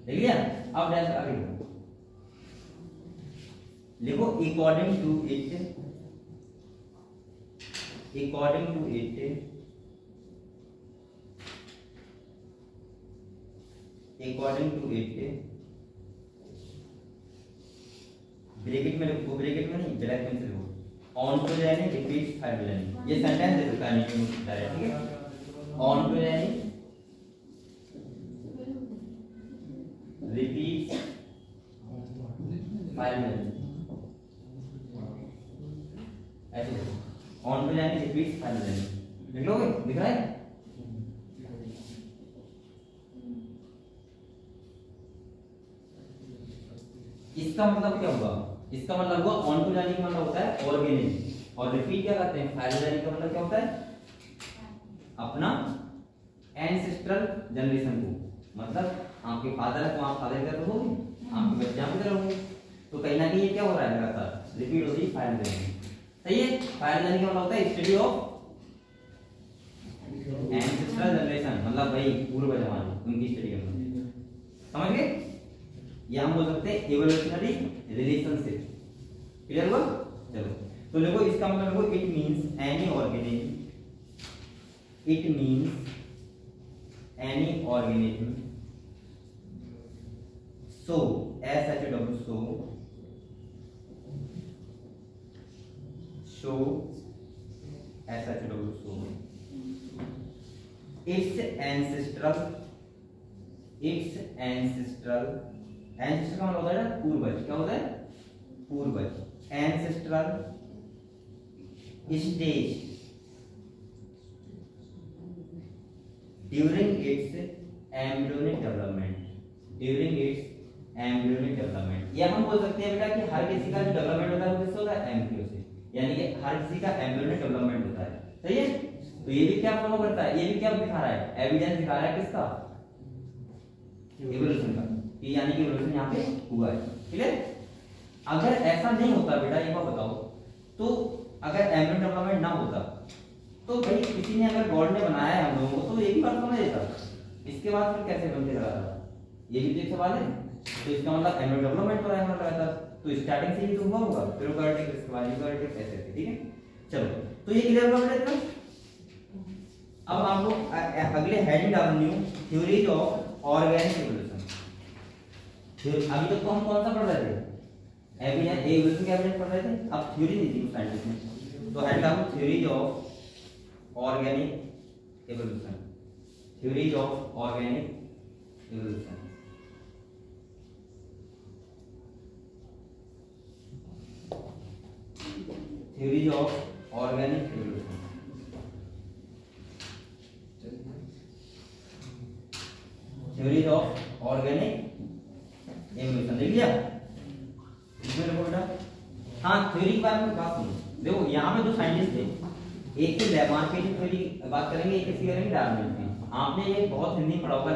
देख लिया? अब जैसे आगे लिखो अकॉर्डिंग टू इट ब्रैकेट में लिखो, ब्रैकेट में नहीं ब्लैक पेन से लिखो, ऑन्टोजेनिक रिपीट्स फाइब्रोजेनिक, ये सेंटेंस दे सकता है नहीं डायरेक्ट, ठीक है? ऑन्टोजेनिक रिपीट्स फाइब्रोजेनिक, ऐसे ऑन्टोजेनिक रिपीट्स फाइब्रोजेनिक लिख लोगे, दिख रहा है? इसका मतलब क्या होगा? इसका मतलब हुआ ऑन्टोजेनिक मतलब होता है ऑर्गेनिक, और रिपीट क्या करते हैं? फाइलोजेनिक का मतलब क्या होता है? अपना एंसेस्ट्रल जनरेशन को, मतलब आपके फादर है तो आप फादर की तरह होंगे, आपके बच्चे आपकी तरह होंगे, तो कहीं ना कहीं ये क्या हो रहा है लगातार रिपीट हो रही है फाइलोजेनिक, सही है? फाइलोजेनिक का मतलब होता है स्टडी ऑफ एंसेस्ट्रल जनरेशन, मतलब भाई पूर्व जमाने उनकी स्टडी करना, समझ गए? ये हम बोल सकते हैं इवोल्यूशनरी रिलेशनशिप, क्लियर हुआ? चलो तो देखो इसका मतलब देखो, it means any organism so its ancestral का मतलब होता है ना पूर्वज, क्या होता है? पूर्वज, ancestral stage during its embryonic development during its embryonic development. या हम बोल सकते हैं बेटा कि हर किसी का जो डेवलपमेंट होता है वो किससे होता है? एम्ब्रियो से, यानी कि हर किसी का एम्ब्रियोनिक डेवलपमेंट होता है। सही है? तो ये भी क्या फॉलो करता है? ये भी क्या दिखा रहा है? एविडेंस दिखा रहा है किसका? इवोल्यूशन का, कि यानी कि इवोल्यूशन यहाँ पे हुआ है। क्लियर? अगर ऐसा नहीं होता बेटा, एक बात बताओ, तो अगर एम्ब्रियो डेवलपमेंट ना होता तो भाई किसी ने अगर गॉड ने बनाया है हम लोगों को तो एक ही बार समझ देता, इसके बाद फिर कैसे बनते रहा था? ये भी एक सवाल है। तो इसका मतलब एम्ब्रियो डेवलपमेंट हो रहा है हमारा था, तो स्टार्टिंग से ही तो हुआ होगा, प्रोकार्योटिक इसके बाद यूकार्योटिक ऐसे थे। ठीक है, चलो तो ये क्लियर हुआ बेटा इतना। अब हम लोग अगले हेडिंग डाल new theories of organic evolution. अभी तक तो हम कौन सा पढ़ रहे थे? एविडेंस, इवोल्यूशन के एविडेंस पढ़ रहे थे। अब थ्योरी दी थी साइंटिस्ट ने, तो हेड डालो theories of organic evolution. Theories of organic evolution. Theories of organic evolution. Theories of organic evolution देख लिया इसमें देखो बेटा। हाँ, थ्योरी के बारे में बात सुनो। देखो यहाँ पे जो साइंटिस्ट थे, एक से लेमार्क की थ्योरी बात करेंगे, एक किसी करेंगे डार्विन की। आपने ये बहुत हिंदी पढ़ा होगा,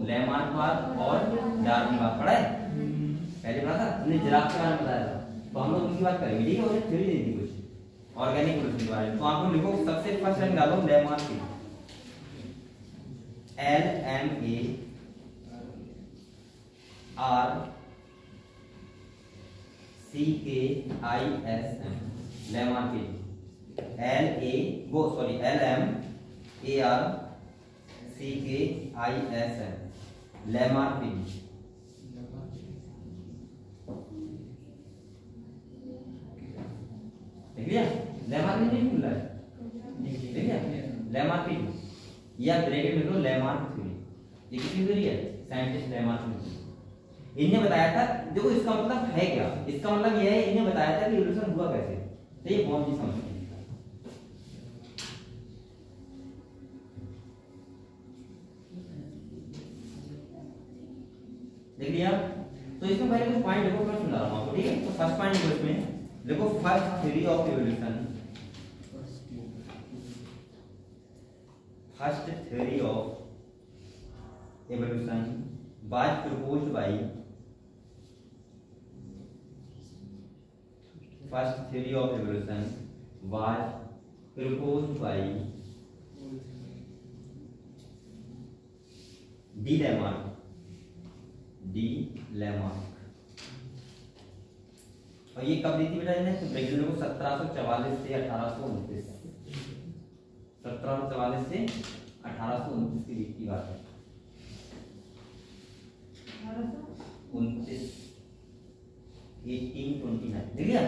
लेमार्कवाद और डार्विनवाद पढ़ा है? पहले पढ़ा था, हमने जिराफ के बारे में बताया था, तो हम लोग उनकी बात करेंगे। ठीक है, उन्हें थ्योरी दी थी कुछ ऑर्गेनिक इवोल्यूशन के बारे में। तो आप लोग लिखो, सबसे फर्स्ट लाइन डालो लेमार्क की, LMARCKISM लेमार्क की, LMARCKISM लेमार्क की। देख लिया? लेमार्क नहीं मिल रहा है, देख लिया? लेमार्क की या ब्रैकेट में लो लेमार्क थ्योरी। ये किसकी थ्योरी है? Scientist Lamarck theory. इन्हें बताया था, देखो इसका मतलब है क्या? इसका मतलब यह है, इन्हें बताया था कि इवोल्यूशन हुआ कैसे। तो ये बहुत ही समझ देख लिया। तो इसमें पहले कुछ पॉइंट देखो, मैं समझा रहा हूं आपको। ठीक है, तो फर्स्ट पॉइंट देखो इसमें, देखो first theory of evolution, first theory of evolution was proposed bye, first theory of evolution was proposed bye D Lamarck. और ये कब दी थी बेटा इन्हें? तो ब्रैकेट में 1744 से 1829, 1744 से 1829 के बीच की बात है। 1829 देख लिया?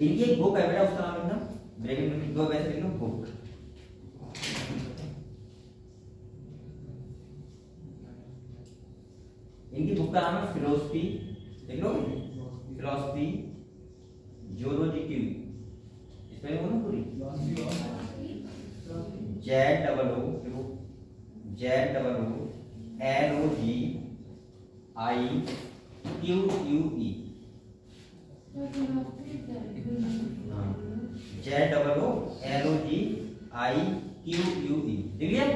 इनकी एक बुक है बेटा, उसका नाम लिखना ब्रैकेट में, दो वैसे लिख लो बुक। इनकी बुक का नाम है फिलोसफी, देख लो, फिलोसफी जियोलॉजिकल, इसमें बोलो पूरी ZOOLOGIQUE, ZOOLOGIQUE, ठीक है?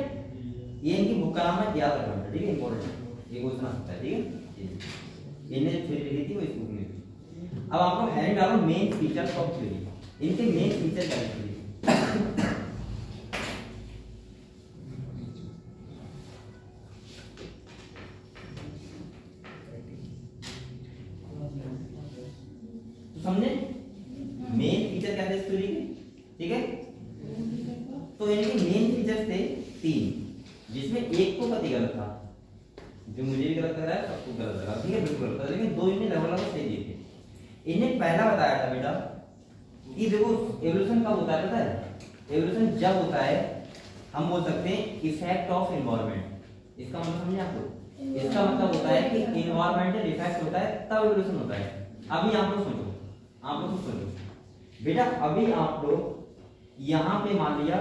ये इनकी बुक का नाम है, याद रखना, ठीक है? इंपॉर्टेंट, ये क्वेश्चन आ सकता है। ठीक है, इन्हें जो थ्योरी लिखी थी वो इस बुक में। अब आपको हेडिंग डालो मेन फीचर्स ऑफ थ्योरी। इनके मेन फीचर क्या है? तो समझे मेन फीचर क्या थे इस थ्योरी के? ठीक है, तो इनके मेन फीचर्स थे 3, जिसमें एक तो कति गलत था, जो मुझे भी गलत लग रहा है, सबको गलत लगा। ठीक है, बिल्कुल गलत था, लेकिन दो इन्हें लेवल सही दिए थे। इन्हें पहला बताया था बेटा कि देखो एवोल्यूशन कब होता है पता है? एवोल्यूशन जब होता है, हम बोल सकते हैं इफेक्ट ऑफ एनवायरनमेंट। इसका मतलब समझे आपको? इसका मतलब होता है कि एनवायरमेंटल इफेक्ट होता है तब एवोल्यूशन होता है। अभी आप लोग सोचो, बेटा, अभी आप लोग यहाँ पे मान लिया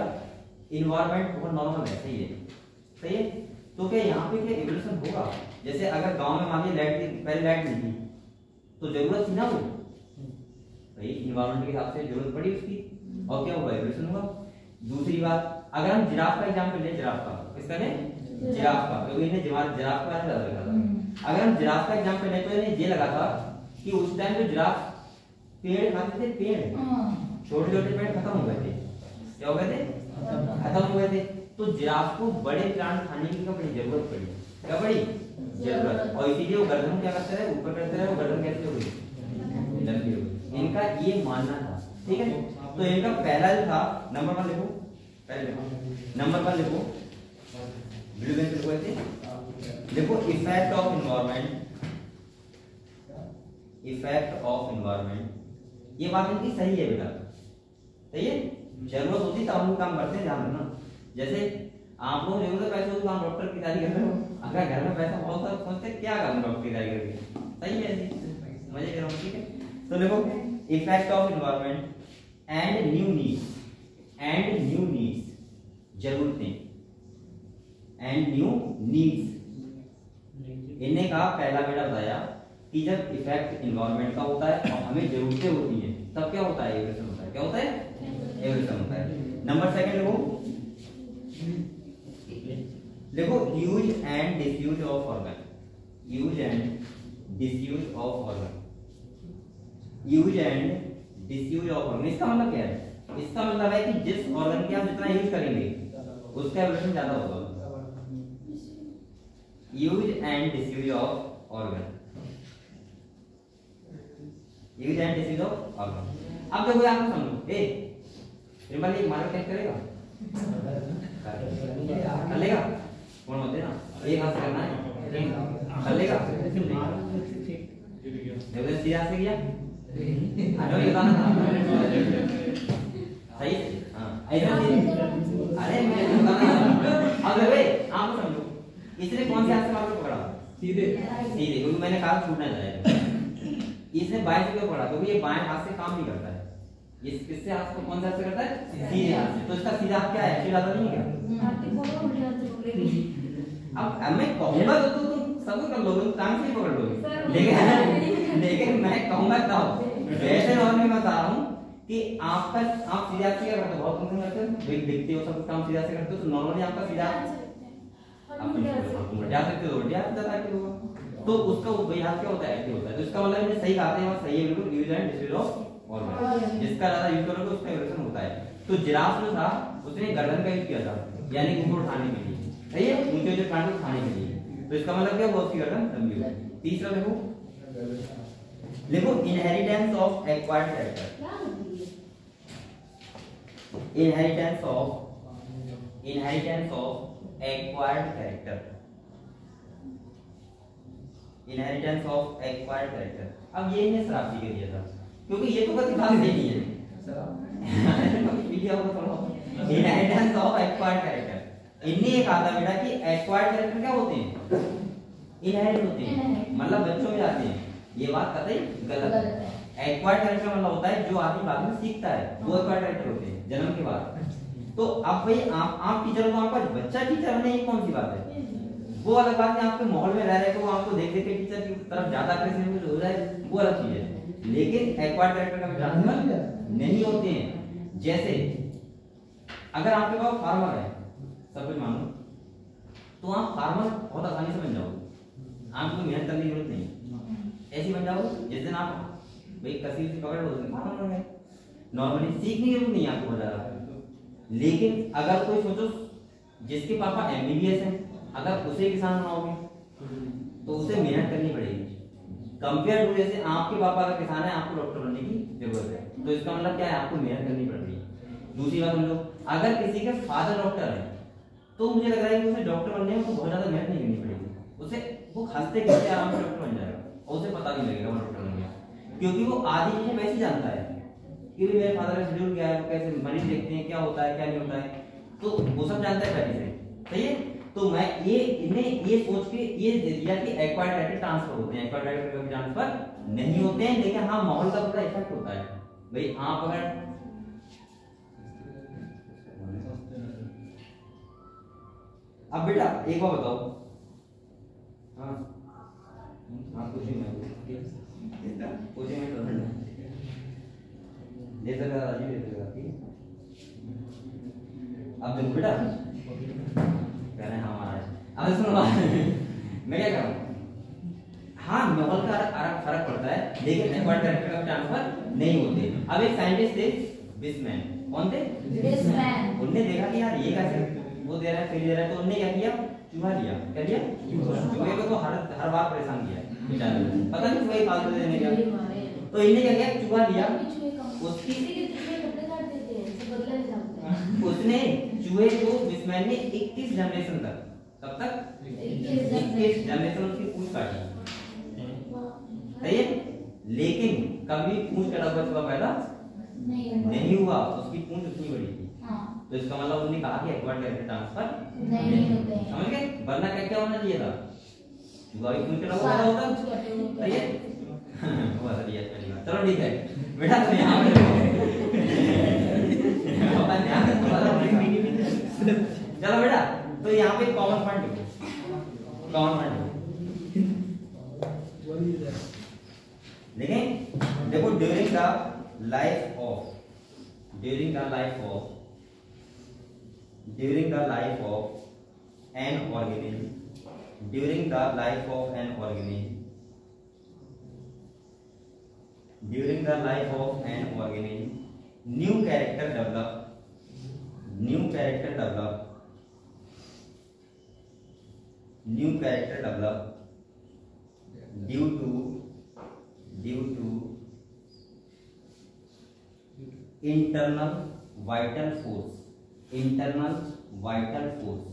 इन्वायरमेंट बहुत नॉर्मल है, सही है, सही है? तो तो क्या यहाँ पे क्या एवोल्यूशन होगा? जैसे अगर गांव में मान लीजिए पहले लाइट नहीं थी तो जरूरत थी ना वो, भाई इन्वायरमेंट के हिसाब से जरूरत पड़ी उसकी, और क्या होगा? एवोल्यूशन होगा। दूसरी बात, अगर हम जिराफ का एग्जांपल लें, जिराफ का, किसका लें? जिराफ का, क्योंकि इन्हें जिराफ का याद रखा था। अगर हम जिराफ का एग्जांपल लें तो इन्हें ये लगा था कि उस टाइम जो जिराफ पेड़ खाते थे, पेड़ छोटे छोटे पेड़ खत्म हो गए थे। क्या हो गए थे? खत्म हो गए थे। तो जिराफ को बड़े प्लांट खाने की क्या पड़ी? जरूरत पड़ी। क्या पड़ी? जरूरत। और इसीलिए वो गर्दन क्या करते रहे? ऊपर करते रहे। वो गर्दन कैसे हो गई? लंबी हो गई। इनका ये मानना था, ठीक है। तो इनका पहला जो था, नंबर 1 लिखो, पहले लिखो नंबर 1 लिखो, ब्लू पेन लिखो ऐसे लिखो, effect of environment, effect of environment. ये बात इनकी सही है बेटा, सही है। जरूरत होती तब हम काम करते हैं, ध्यान रखना। जैसे आप लोग जरूरत पैसे हो तो आप डॉक्टर की तैयारी कर रहे हो, अगर घर में पैसा बहुत सारा सोचते क्या करूं डॉक्टर की तैयारी करके, सही है, मजे कर रहा हूं, ठीक है। तो देखो, effect of environment and new needs, and new needs, जरूरतें, एंड न्यू नीड्स। इन्हें कहा, पहला बेटा बताया कि जब इफेक्ट एनवायरनमेंट का होता है और हमें जरूरतें होती हैं, तब क्या होता है? एवोल्यूशन होता है। क्या होता है? एवोल्यूशन होता है। नंबर 2 देखो, use and disuse of organ, use and disuse of organ, use and disuse of organ. इसका मतलब क्या है? इसका मतलब है कि जिस ऑर्गन के आप जितना यूज करेंगे उसका एवोल्यूशन ज्यादा होगा। Use and disuse of organ, use and disuse of organ. अब देखो यहाँ पे समझो, रिमल एक मार्क टेस्ट करेगा, कर लेगा, कौन होते ना, एक हाथ से करना है, कर लेगा, देखो सीधा से किया, अरे ये बताना था, सही है, हाँ ऐसा, अरे मैं बताना। अब देखो आप समझो, इसने कौन से हाथ से मार्क पकड़ा? सीधे, सीधे, क्योंकि मैंने कहा छूटना चाहिए। इसने बाएं से क्यों पकड़ा? क्योंकि ये बाएं हाथ से काम नहीं करता है। इस किससे हाथ को कौन सा से करता है? सीधे हाथ से। तो इसका सीधा हाथ क्या है? सीधा तो नहीं है क्या? अब मैं कहूंगा तो तुम सब कर लोगे, तुम टांग से पकड़ लोगे, लेकिन मैं कहूंगा तब, वैसे नॉर्मली मैं बता रहा हूँ कि आपका, आप सीधा हाथ से क्या करते हो? बहुत कम करते हो, देखते हो सब काम सीधा से करते हो, तो नॉर्मली आपका सीधा आप उल्टा सकते हो, उल्टा जाता है, तो उसका वही हाथ क्या होता है? एक्टिव होता है। तो इसका मतलब ये सही कहते हैं, सही है बिल्कुल, use and disuse of organ, जिसका ज्यादा यूज करोगे उसका एवोल्यूशन होता है। तो जिराफ जो था उसने गर्दन का यूज किया था, यानी ऊपर उठाने के लिए, सही है, ऊंचे ऊंचे प्लांट को उठाने के लिए। तो इसका मतलब क्या हुआ? उसकी गर्दन लंबी हो। तीसरा देखो, देखो inheritance of acquired character, inheritance of acquired character, inheritance of acquired character. अब ये इन्हें शराब जी के दिया था, क्योंकि ये तो कभी खास नहीं है, इनहेरिटेंस ऑफ एक्वायर्ड कैरेक्टर। इन्हें एक आता बेटा कि एक्वायर्ड कैरेक्टर क्या होते हैं? इनहेरिट होते हैं, मतलब बच्चों में आते हैं। ये बात कतई गलत है। एक्वायर्ड कैरेक्टर मतलब होता है जो आदमी बाद में सीखता है, वो एक्वायर्ड कैरेक्टर होते हैं जन्म के बाद। तो अब भाई आप टीचर हो, आपका बच्चा टीचर बने, ये कौन सी बात है? वो अलग बात है, आपके माहौल में रह रहे तो आपको देख देख के टीचर की तरफ ज्यादा अग्रेसिव हो जाए, वो अलग चीज है। लेकिन एक्वायर्ड कैरेक्टर का ट्रांसफर नहीं होते हैं। जैसे अगर आपके पास फार्मर है, सब कुछ मानो, तो आप फार्मर बहुत आसानी से बन जाओगे, आपको मेहनत करने की जरूरत नहीं, ऐसे बन जाओगे जिस दिन आप भाई कसी से पकड़ लो, फार्मर बन गए। नॉर्मली सीखने की जरूरत नहीं है आपको ज्यादा। लेकिन अगर कोई सोचो जिसके पापा एमबीबीएस है, अगर उसे किसान बनाओगे तो उसे मेहनत करनी पड़ेगी, कंपेयर टू जैसे आपके पापा अगर किसान है, आपको डॉक्टर बनने की जरूरत है। तो इसका मतलब क्या है? आपको मेहनत करनी पड़ रही है। दूसरी बात समझो, अगर किसी के फादर डॉक्टर है तो मुझे लग रहा है कि उसे डॉक्टर बनने में बहुत ज्यादा मेहनत नहीं करनी पड़ेगी, उसे वो हंसते खेलते आराम से डॉक्टर बन जाएगा, और उसे पता नहीं लगेगा वो डॉक्टर बन गया, क्योंकि वो आधी चीजें वैसे ही जानता है कि मेरे फादर का शेड्यूल क्या है, वो कैसे मरीज देखते हैं, क्या होता है क्या नहीं होता है, तो वो सब जानता है पहले से, सही है। तो मैं इन्हें ये सोच के ये दे दिया कि एक्वायर्ड कैरेक्टर ट्रांसफर होते हैं, एक्वायर्ड कैरेक्टर ट्रांसफर नहीं होते हैं, लेकिन हाँ माहौल का पूरा इफेक्ट होता है। भाई आप अगर अब बेटा एक बार बताओ, हाँ कुछ ही मैं दे सकता राजीव दे सकता, ठीक है। अब देखो बेटा कह रहे हैं हाँ महाराज, अब सुनो मैं क्या करूँ, हाँ नॉवल का फर्क पड़ता है लेकिन एक्वायर्ड कैरेक्टर का ट्रांसफर नहीं होते। अब एक साइंटिस्ट थे बिस्मैन, कौन थे? बिस्मैन। उन्होंने देखा कि यार ये कैसे वो दे रहा है फिर दे रहा है, तो उन्होंने क्या किया, चूहा लिया। क्या लिया? चूहे को तो हर बार परेशान किया बेचारे, पता नहीं वही फालतू देने का। तो इन्हें क्या किया, चूहा लिया, उसकी उसने चूहे को बिस्मैन ने 21 जनरेशन तक, कब तक? 21 जनरेशन उसकी पूंछ काटी, सही है। लेकिन कभी पूंछ कटा हुआ चूहा पैदा नहीं हुआ, उसकी पूंछ उतनी बड़ी थी। तो इसका मतलब उन्होंने कहा कि एक्वायर्ड कैरेक्टर ट्रांसफर नहीं होते, समझ गए? वरना क्या होना चाहिए था, चूहा भी पूंछ कटा हुआ होता, सही है। बहुत बढ़िया, चलो ठीक है बेटा। तो यहाँ पे चलो बेटा, तो यहाँ पे कॉमन पॉइंट देखो, कॉमन पॉइंट देखें, देखो during the life of an organism, during the life of an organism, new character develop due to internal vital force, second vital force,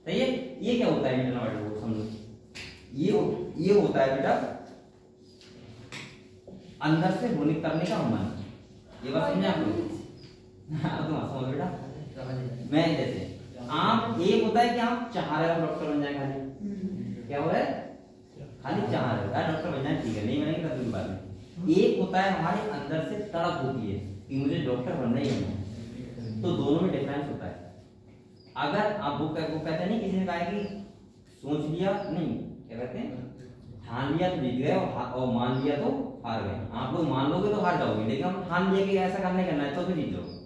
सही है। ये क्या होता है इंटरनल वाइटल फोर्स, समझो। ये होता है बेटा अंदर से होने करने का मन। ये बात समझे आप लोग? तुम समझो बेटा, मैं जैसे आप, एक होता है कि आप चाह रहे हो डॉक्टर बन जाए, खाली क्या हो रहा है, खाली चाह रहे हो यार डॉक्टर बन जाए, ठीक है, नहीं बनेंगे तब की बात है। एक होता है हमारे अंदर से तड़प होती है कि मुझे डॉक्टर बनना ही है। तो दोनों में डिफरेंस होता है। अगर आप वो कहते हैं नहीं, किसी ने कहा कि सोच लिया नहीं, क्या कहते हैं, ठान लिया तो जीत गए और मान लिया तो हार गए। आप लोग मान लोगे तो हार जाओगे, लेकिन हम ठान लिया कि ऐसा करना है तो फिर जीत जाओगे।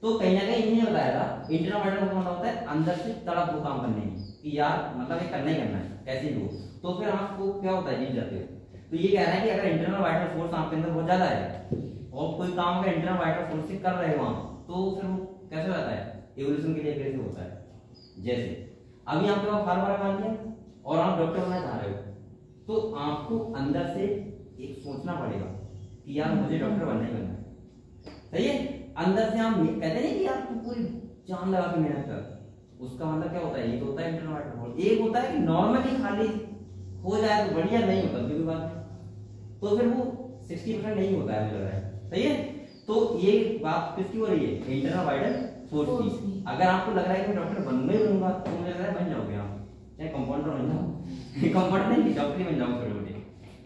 तो कहीं ना कहीं इन्हें बताया था इंटरनल वाइटल फोर्स मतलब होता है अंदर से तड़प वो काम करने की, कि यार मतलब ये करना ही करना है, कैसे भी हो। तो फिर आपको क्या होता है, जीत जाते हो। तो ये कह रहा है कि अगर इंटरनल वाइटल फोर्स आपके अंदर बहुत ज्यादा है और कोई काम अगर इंटरनल वाइटल फोर्स से कर रहे हो आप, तो फिर वो कैसे रहता है, एवोल्यूशन के लिए कैसे होता है। जैसे अभी आपके पास फार्मूला मान लिया और आप डॉक्टर बनना चाह रहे हो, तो आपको अंदर से एक सोचना पड़ेगा कि यार मुझे डॉक्टर बनना ही बनना है, सही है। अंदर से हम कहते नहीं कि यार तू पूरी जान लगा के मेहनत कर, उसका मतलब क्या होता है, ये तो होता है इंटरनल वाइटल फोर्स। एक होता है कि नॉर्मली खाली हो जाए तो बढ़िया, नहीं होता क्योंकि बात, तो फिर वो 60% नहीं होता है, मुझे लग रहा है, सही है। तो ये बात किसकी हो रही है, इंटरनल वाइटल फोर्स की। अगर आपको लग रहा है कि मैं डॉक्टर बनूंगा ही बनूंगा, तो मुझे लग रहा है बन जाओगे आप, चाहे कंपाउंडर बन जाओ, कंपाउंडर नहीं डॉक्टर ही बन जाओ छोटे मोटे।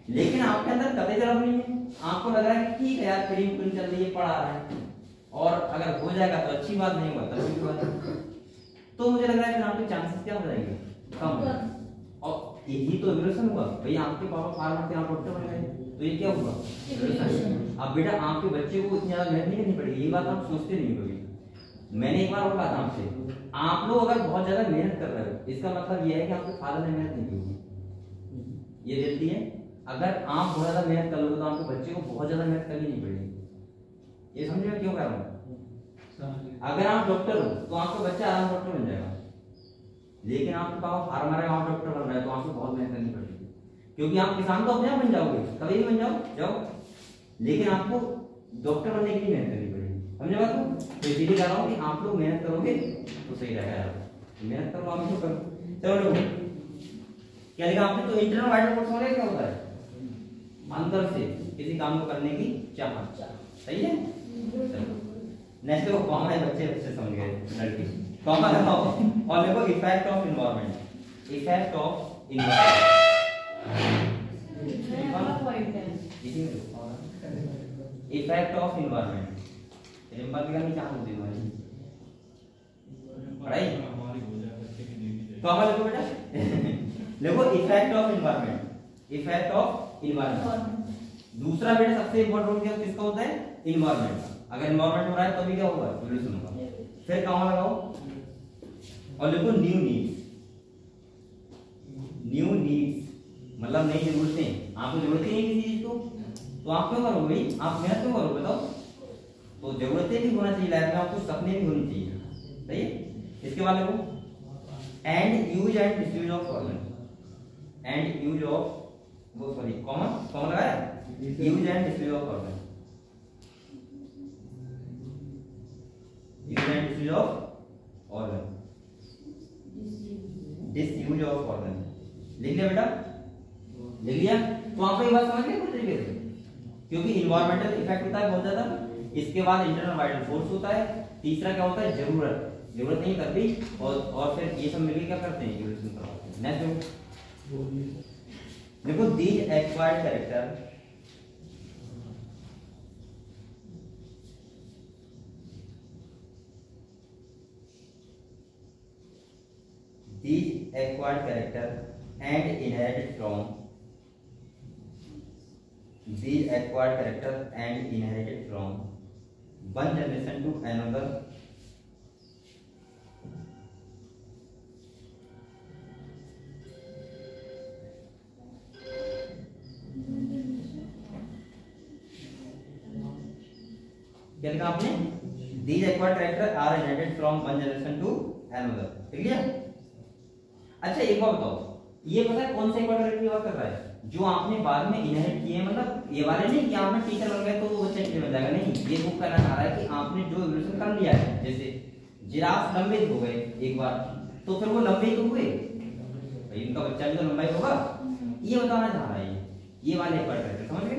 लेकिन आपके अंदर कभी जरूरत नहीं है, आपको लग रहा है कि ठीक है यार क्रीम चल रही है, पढ़ा रहा है, और अगर हो जाएगा तो अच्छी बात, नहीं हुआ तब भी बात। तो मुझे लग रहा है कि आपके चांसेस क्या हो जाएंगे, कम। और यही तो इवोल्यूशन हुआ भाई, आपके पापा फार्मर थे, आप डॉक्टर बन गए, तो ये क्या हुआ, इवोल्यूशन। अब बेटा आपके बच्चे को इतनी ज्यादा मेहनत नहीं करनी पड़ेगी, ये बात आप सोचते नहीं कभी। मैंने एक बार और कहा था आपसे, आप लोग अगर बहुत ज्यादा मेहनत कर रहे हो, इसका मतलब ये है कि आपके फादर ने मेहनत नहीं की होगी, ये रियलिटी है। अगर आप बहुत ज्यादा मेहनत कर लोगे तो आपके बच्चे को बहुत ज्यादा मेहनत करनी नहीं पड़ेगी। ये समझे मैं क्यों कह रहा हूँ? अगर आप डॉक्टर हो तो आपका बच्चा आराम डॉक्टर बन जाएगा, लेकिन आपके पापा फार्मर है, आप डॉक्टर बन रहे हैं, तो आपको बहुत मेहनत करनी पड़ेगी। क्योंकि आप किसान तो अपने आप बन जाओगे, कभी भी बन जाओ, लेकिन आपको डॉक्टर बनने के लिए मेहनत करनी पड़ेगी, समझे बात को? तो इसीलिए कह रहा हूँ कि आप लोग मेहनत करोगे तो सही रहेगा, मेहनत करो आप क्यों करो। चलो क्या लिखा आपने, तो इंटरनल वाइटल फोर्स वाले क्या होता है, अंदर से किसी काम को करने की चाहत, सही है। नेक्स्ट देखो कॉमन है, बच्चे समझ गए, लड़की कॉमन है। और देखो इफेक्ट ऑफ एनवायरनमेंट, इसी इफेक्ट ऑफ इन्वायरमेंट रिंपल का नहीं चाह होती तुम्हारी पढ़ाई तो हमारे लिखो बेटा देखो इफेक्ट ऑफ इन्वायरमेंट दूसरा बेटा सबसे इंपॉर्टेंट रोल क्या किसका होता है इन्वायरमेंट का अगर इन्वायरमेंट हो रहा है तभी क्या होगा पॉल्यूशन होगा फिर कहां लगाओ और लिखो न्यू नीड्स मतलब नई जरूरतें आपको जरूरत ही नहीं किसी चीज को तो आप क्यों करोगे भाई आप मेहनत क्यों करोगे बताओ तो जरूरतें भी होना चाहिए लाइफ में आपको सपने भी होने चाहिए सही है इसके बाद देखो and use and disuse of organ and use of वो सॉरी कॉमन लगाया use and disuse of organ use and disuse of organ disuse of organ लिख लिया बेटा लिख लिया तो आप ये बात समझ गए पूरी तरीके से क्योंकि इन्वायरमेंटल इफेक्ट होता है बहुत ज्यादा इसके बाद इंटरनल वाइटल फोर्स होता है तीसरा क्या होता है जरूरत नहीं करती और फिर ये सब मिलके क्या करते हैं इवोल्यूशन करवाते हैं नेक्स्ट देखो these acquired character and inherited from one generation to another क्या लिखा आपने these acquired character are inherited from one generation to another ठीक है अच्छा एक बात बताओ ये पता है कौन से एक्वायर्ड कैरेक्टर की बात कर रहा है जो आपने बाद में इनहेरिट किए मतलब ये वाले नहीं कि आपने टीचर बन गए तो वो बच्चा टीचर बन जाएगा नहीं ये बुक कहना चाह रहा है कि आपने जो इवोल्यूशन कर लिया है जैसे जिराफ लंबे हो गए एक बार तो फिर वो लंबे तो हुए भाई इनका बच्चा भी तो लंबा ही होगा ये बताना चाह रहा है ये वाले एक्वायर्ड कैरेक्टर समझ गए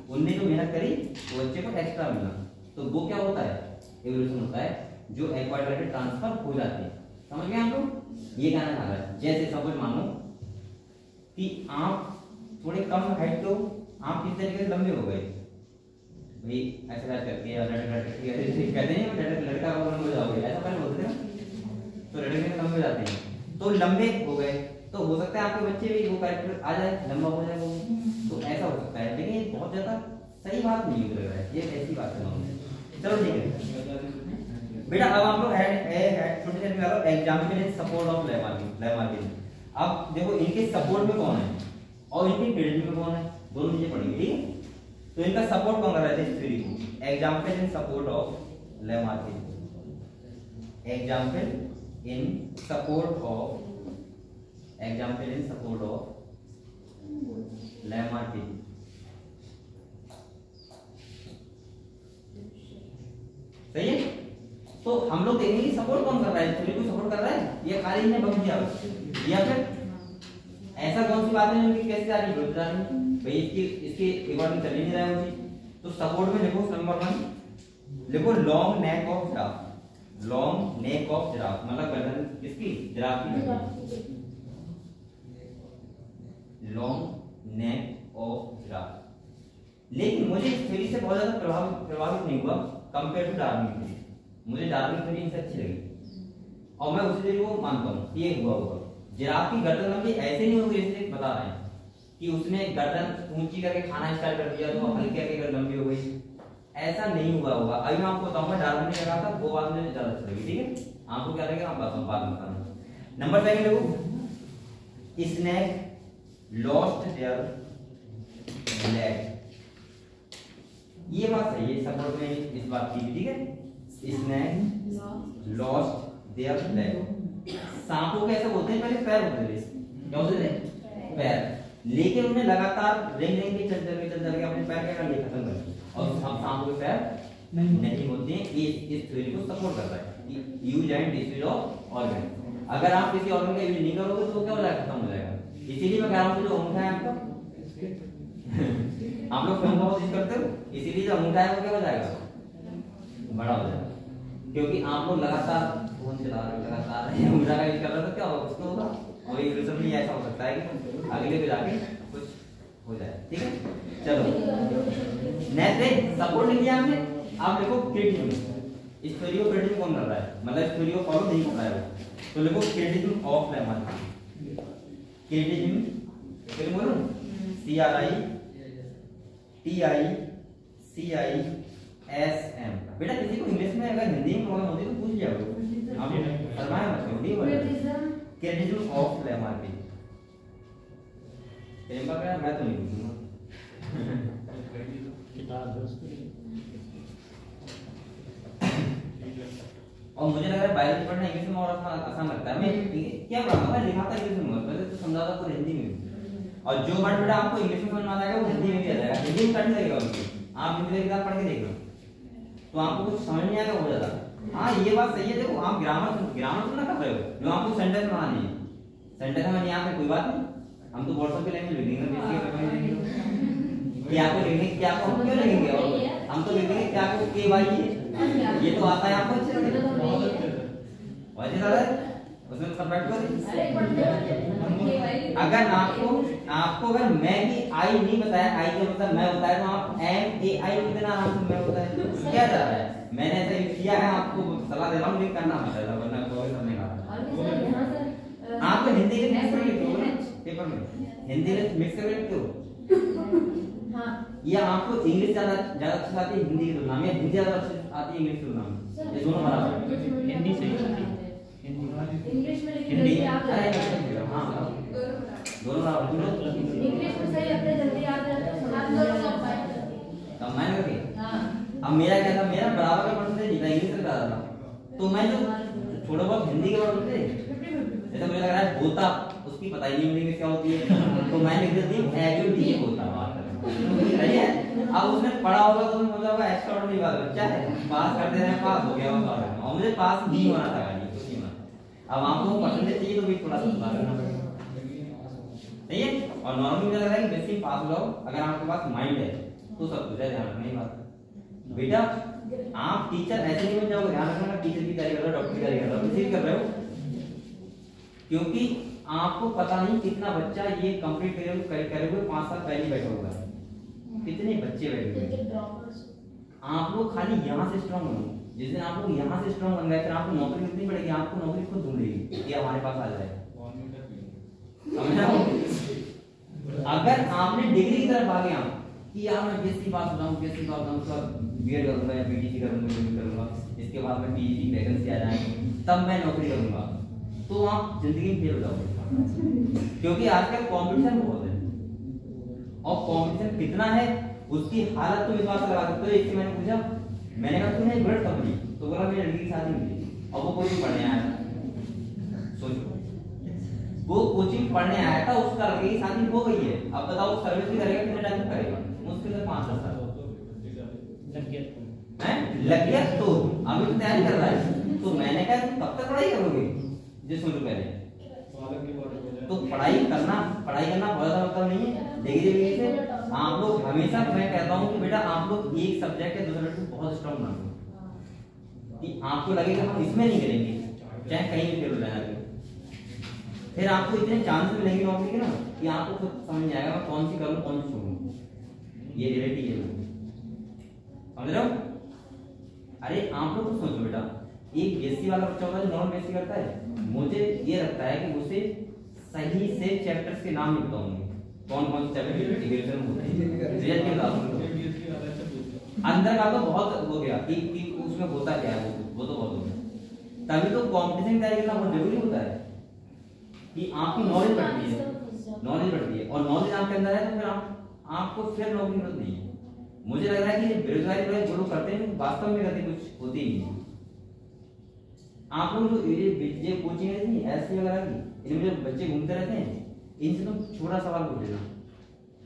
उनने जो मेहनत करी तो बच्चे को एक्स्ट्रा मिला तो वो क्या होता है इवोल्यूशन होता है जो एक्वायर्ड कैरेक्टर ट्रांसफर हो जाते हैं समझ गए आप लोग ये कहना चाह रहा है जैसे सपोज मानो कि आप थोड़े कम हाइट तो आप किस तरीके से लंबे हो गए भाई ऐसा करके कहते हैं लड़का को लंबे हो जाओगे ऐसा पहले बोलते थे तो लड़के के लंबे हो जाते हैं तो लंबे हो गए तो हो सकता है आपके बच्चे भी वो कैरेक्टर आ जाए लंबा हो जाए वो तो ऐसा हो सकता है लेकिन ये बहुत ज्यादा सही बात नहीं लग रहा है ये ऐसी बात है चलो ठीक है बेटा अब आप लोग छोटे से एग्जाम्पल इन सपोर्ट ऑफ लैमार्किन अब देखो इनके सपोर्ट में कौन है और इनके क्रेडिट में कौन है दोनों चीजें पढ़ेंगे ठीक है तो इनका सपोर्ट कौन कर रहा है इस थ्योरी को example in support of Lamarckian example in support of Lamarckian सही है तो हम लोग देखेंगे सपोर्ट कौन कर रहा है थ्योरी को सपोर्ट कर रहा है ये खाली इन्हें बक दिया या फिर ऐसा कौन सी बात है जो कि कैसे जा रही है भाई इसके अकॉर्डिंग चल नहीं रहा है वो चीज तो सपोर्ट में लिखो नंबर 1 लिखो लॉन्ग नेक ऑफ जिराफ मतलब गर्दन किसकी जिराफ की लॉन्ग नेक ऑफ जिराफ लेकिन मुझे इस थ्योरी से बहुत ज्यादा प्रभावित नहीं हुआ कंपेयर टू डार्विन थ्योरी मुझे डार्विन थ्योरी इनसे अच्छी लगी और मैं उसी थ्योरी को मानता हूँ ये हुआ होगा जिराफ की गर्दन लंबी ऐसे नहीं होगी जैसे बता रहे हैं कि उसने गर्दन ऊंची करके खाना स्टार्ट कर दिया तो हल्के करके गर्दन लंबी हो गई ऐसा नहीं हुआ होगा अभी मैं आपको बताऊंगा डार्विन ने कहा था वो बात मुझे ज्यादा अच्छी लगी ठीक है आपको क्या लगेगा आप बाद में बताना नंबर 2 देखो स्नेक लॉस्ट देयर लेग ये बात सही है सपोर्ट में इस बात की ठीक है स्नेक लॉस्ट देयर लेग सांपों के ऐसा बोलते हैं पहले पैर होते थे क्या होते थे पैर लेकिन उन्हें लगातार रेंग के चल के अपने पैर क्या कर लिए खत्म कर दिए और अब सांपों के पैर नहीं होते हैं इस थ्योरी को सपोर्ट कर रहा है use and disuse of organ अगर आप किसी ऑर्गन का यूज नहीं करोगे तो वो क्या हो जाएगा खत्म हो जाएगा इसीलिए मैं कह रहा हूं जो अंगूठा है आपका आप लोग फोन बहुत यूज करते हो इसीलिए जो अंगूठा है वो क्या हो जाएगा बड़ा हो जाएगा क्योंकि आप लोग लगातार फोन चला रहे लगातार अंगूठा का यूज कर रहे हो तो क्या होगा उसको होगा और एक रिजल्ट भी ऐसा हो सकता है कि अगले पे जाके कुछ हो जाए, ठीक है। चलो नेक्स्ट सपोर्ट लिख लिया हमने। आप देखो क्रिटिसिज्म, इस थ्योरी को क्रिटिसिज्म कौन कर रहा है, मतलब इस थ्योरी को फॉलो नहीं कर रहा है वो, तो देखो क्रिटिसिज्म ऑफ लेमार्क, क्रिटिसिज्म फिर बोलो CRITICISM। बेटा किसी को इंग्लिश में अगर हिंदी में प्रॉब्लम होती है तो पूछ लिया करो, आप शर्माए मत करो, ठीक है। क्रिटिसिज्म ऑफ लेमार्क मैं तो नहीं पूछूंगा किताब है उसकी। और मुझे लग रहा है बायोलॉजी पढ़ना इंग्लिश में और आसान लगता है। मैं क्या पढ़ाऊंगा, मैं लिखाता इंग्लिश में, पहले तो समझाता पूरा हिंदी में, और जो वर्ड बेटा आपको इंग्लिश में समझ में आ जाएगा वो हिंदी में भी आ जाएगा, हिंदी में कट लगेगा उनकी। आप हिंदी की किताब पढ़ के देख लो तो आपको कुछ समझ नहीं आएगा बहुत ज्यादा। हाँ ये बात सही है, देखो आप ग्रामर सुनना कर रहे हो, जो आपको सेंटेंस बनानी है, सेंटेंस में नहीं आते कोई बात नहीं, हम तो व्हाट्सएप पे लैंग्वेज लिखेंगे, किसी के पेपर में लिखेंगे, क्या को लिखेंगे, क्या को हम क्यों लिखेंगे, और हम तो लिखेंगे क्या को के वाई है, ये तो आता है आपको अच्छे से वैसे दादा उसमें परफेक्ट कर। अगर आपको अगर मैं भी आई नहीं बताया, आई का मतलब मैं बताया, तो आप एम ए आई कितना आराम से मैं बताया क्या जा रहा है, मैंने ऐसा किया है, आपको सलाह दे रहा हूँ, नहीं करना मत है, वरना कोई समझने का। आप तो हिंदी के मिक्स करके लिखो ना पेपर में, हिंदी में मिक्स करके लिखो। हां या आपको इंग्लिश ज्यादा अच्छी आती है हिंदी की तुलना में, हिंदी ज्यादा अच्छी आती है इंग्लिश की तुलना में, ये दोनों बराबर है। हिंदी सही है, इंग्लिश में हिंदी हां दोनों बराबर, इंग्लिश में सही लगता है, जल्दी याद रहता है, आप दोनों सब पाए। तब मैं करके हां अब मेरा क्या था, मेरा बराबर का परसेंटेज नहीं था, इंग्लिश से ज्यादा था, तो मैं जो थोड़ा बहुत हिंदी के वर्ड थे जैसे मुझे लग रहा है होता उसकी पता ही नहीं मुझे क्या होती है, तो मैंने लिख दी एक्चुअली होता सही है। अब उसने पढ़ा होगा तो मुझे होगा एक्स्ट्राऑर्डिनरी बात बच्चा है, पास कर दे रहे हैं, पास हो गया वो, और मुझे पास नहीं होना था गाड़ी कुछ नहीं होना। अब आपको परसेंटेज चाहिए तो भी थोड़ा सा सुधार करना पड़ेगा, सही है। और नॉर्मली मुझे लग रहा है कि बेसिक पास हो जाओ, अगर आपके पास माइंड है तो सब कुछ है, ध्यान रखना ही बात। बेटा आप टीचर ऐसे नहीं बन जाओगे, ध्यान रखना, टीचर की तैयारी कर रहे हो, डॉक्टर की तैयारी कर रहे हो, किसी कर रहे हो, क्योंकि आपको पता नहीं कितना बच्चा ये कंप्लीट करे हुए 5 साल पहले बैठा हुआ है, कितने बच्चे बैठे हुए। आप लोग खाली यहाँ से स्ट्रांग बनो, जिस दिन आप लोग यहाँ से स्ट्रांग बन गए फिर आपको नौकरी कितनी पड़ेगी, आपको नौकरी खुद ढूंढेगी कि हमारे पास आ जाए। अगर आपने डिग्री की तरफ आ गया कि यार मैं बीएससी पास हो जाऊं, बीएससी पास हो जाऊं, बीएड करूंगा या पीटीसी करूंगा, इसके बाद में पीजी वैकेंसी आ जाएंगी, तब मैं नौकरी करूंगा, तो आप जिंदगी में फेल हो जाओगे, क्योंकि आजकल कंपटीशन बहुत है, और कंपटीशन कितना है उसकी हालत तो विश्वास लगा सकते हो। इससे मैंने पूछा, मैंने कहा तूने ब्लड कंपनी, तो बोला मेरी लड़की की शादी हुई, और वो कोचिंग पढ़ने आया था, सोचो वो कोचिंग पढ़ने आया था, उसका लड़की की शादी हो गई है, अब बताओ सर्विस भी करेगा, कितने टाइम तक करेगा, मुश्किल से 5-10 साल लग गया, तो अभी तो तैयारी कर रहा है, तो मैंने कहा कब तक पढ़ाई करोगे, जो सोचो पहले, तो पढ़ाई करना बहुत ज्यादा मतलब नहीं है, डिग्री से आप लोग हमेशा, मैं कहता हूँ कि बेटा आप लोग एक सब्जेक्ट है दूसरे को बहुत स्ट्रांग बनो, कि आपको लगेगा हम इसमें नहीं करेंगे चाहे कहीं भी फेल हो जाए, फिर आपको इतने चांस मिलेंगे नौकरी के ना कि आपको खुद समझ में आएगा मैं कौन सी करूँ कौन सी छोड़ूं, ये रियलिटी है, समझ रहे हो। अरे आप लोग कुछ सोचो बेटा, एक बीएससी वाला बच्चा होता है जो नॉर्मल बीएससी करता है, मुझे ये लगता है कि उसे सही से चैप्टर्स के नाम नहीं पता होंगे, कौन कौन से चैप्टर इंटीग्रेशन होते हैं, रिजल्ट के अंदर का तो बहुत हो गया कि उसमें होता क्या है, वो तो बहुत हो गया, तभी तो कॉम्पिटिशन तैयारी करना बहुत जरूरी होता है कि आपकी नॉलेज बढ़ती है, और नॉलेज आपके अंदर है तो फिर आपको फिर नौकरी जरूरत नहीं है। मुझे लग रहा है कि बेरोजगारी लोग जो लोग करते हैं वास्तव में करते कुछ होती नहीं है। आप लोग जो ये कोचिंग है नहीं ऐसी वगैरह की, इनमें जो बच्चे घूमते रहते हैं, इनसे तुम छोटा सवाल पूछ लेना,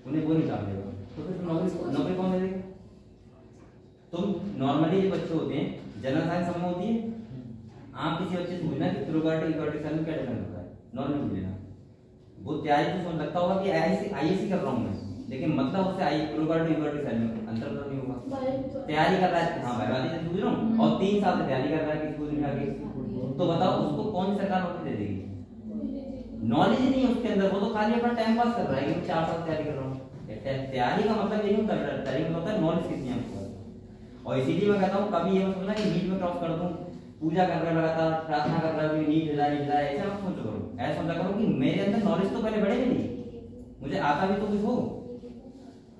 उन्हें वो निकाल देगा, तो फिर नौकरी कौन दे देगा। तुम नॉर्मली जो बच्चे होते हैं, जनरल साइंस समझ होती है, आप किसी बच्चे से पूछना कि प्रोबेबिलिटी इक्वालिटी साइंस में क्या डिफरेंस होता है, नॉर्मल पूछ लेना, वो तैयारी तो समझ लगता होगा कि आईएससी कर रहा हूं मैं, लेकिन मतलब उससे प्रोबेबिलिटी इक्वालिटी साइंस में अंतर तो नहीं होगा। तैयारी कर रहा है, हाँ भाई से पूछ रहा हूँ, और 3 साल से तैयारी कर रहा है किसी को आगे, तो बताओ उसको कौन सी सरकार नौकरी दे देगी। नॉलेज ही नहीं है उसके अंदर, वो तो खाली अपना टाइम पास कर रहा है कि 4 साल तैयारी कर रहा हूँ, तैयारी का मतलब ये नहीं होता बेटा, तैयारी का मतलब होता है नॉलेज कितनी है आपको। और इसीलिए मैं कहता हूँ कभी ये मत सोचना कि नीट में क्रॉस कर दूं, पूजा कर रहा लगातार, प्रार्थना कर रहा हूँ नीट मिला नीट मिला, ऐसा मत सोचो करो। ऐसा समझा करो कि मेरे अंदर नॉलेज तो पहले बढ़े मेरी, मुझे आता भी तो कुछ हो।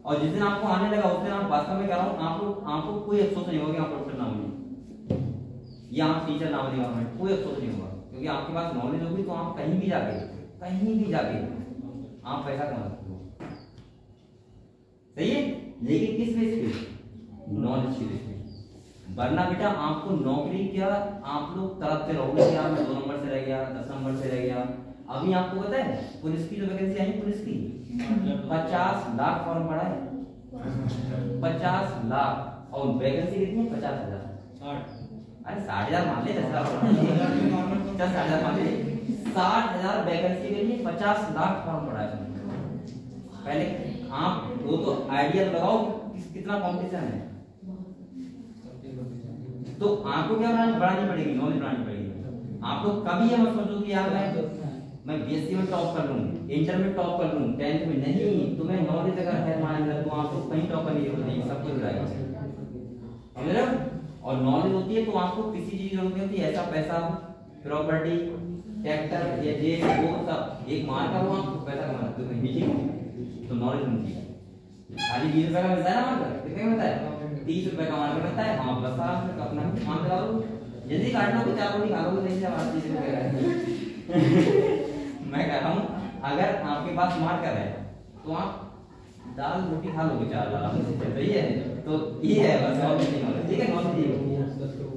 और जिस दिन आपको आने लगा उस दिन आप वास्तव में कह रहा हूँ आपको कोई अफसोस नहीं होगा कि आप डॉक्टर ना बने या आप टीचर ना बने गवर्नमेंट, कोई अफसोस नहीं होगा, क्योंकि आपके पास नॉलेज होगी तो आप कहीं भी जाके आप पैसा कमा सकते हो। सही है, लेकिन किस बेस पे? नॉलेज की बेस पे। वरना बेटा आपको नौकरी क्या आप लोग तड़पते रहोगे कि यार मैं 2 नंबर से रह गया, 10 नंबर से रह गया। अभी आपको पता है पुलिस की जो वैकेंसी आई पुलिस की 50 लाख फॉर्म पड़ा है, 50 लाख, और वैकेंसी कितनी है? 50,000। अरे 60,000 मान ले, 10,000 मान ले, 60,000 वैकेंसी के लिए 50 लाख फॉर्म पड़ा है। पहले आप वो तो आइडिया लगाओ कितना कंपटीशन है। तो आपको क्या बढ़ानी पड़ेगी? नॉलेज बढ़ानी पड़ेगी। आप लोग कभी ये मत सोचो कि यार मैं बीएससी में टॉप कर लूं, इंटर में टॉप कर लूं, 10th में नहीं। तुम्हें नॉलेज अगर है मान लो तो आपको कहीं टॉप करने की जरूरत नहीं, सब कुछ रहेगा। समझ रहे हो? और नॉलेज होती है तो आपको किसी चीज की जरूरत नहीं होती, ऐसा पैसा, प्रॉपर्टी, ट्रैक्टर, ये जे वो सब एक मार का वो आपको पैसा कमा सकते हो कहीं, ठीक है? तो नॉलेज होनी चाहिए। खाली 20 रुपए का मिलता है ना मार्कर, कितने का मिलता है? 30 रुपए का मार्कर मिलता है। हाँ बस आप अपना काम करा लो, जल्दी काट लो, 4 रोटी खा लो, नहीं से बात चीज कह रहा है। मैं कह रहा हूँ अगर आपके पास मार्कर है तो आप दाल रोटी खा लोगे 4 लाख, सही है? तो ये है बस, और कुछ नहीं होगा, ठीक है? नॉलेज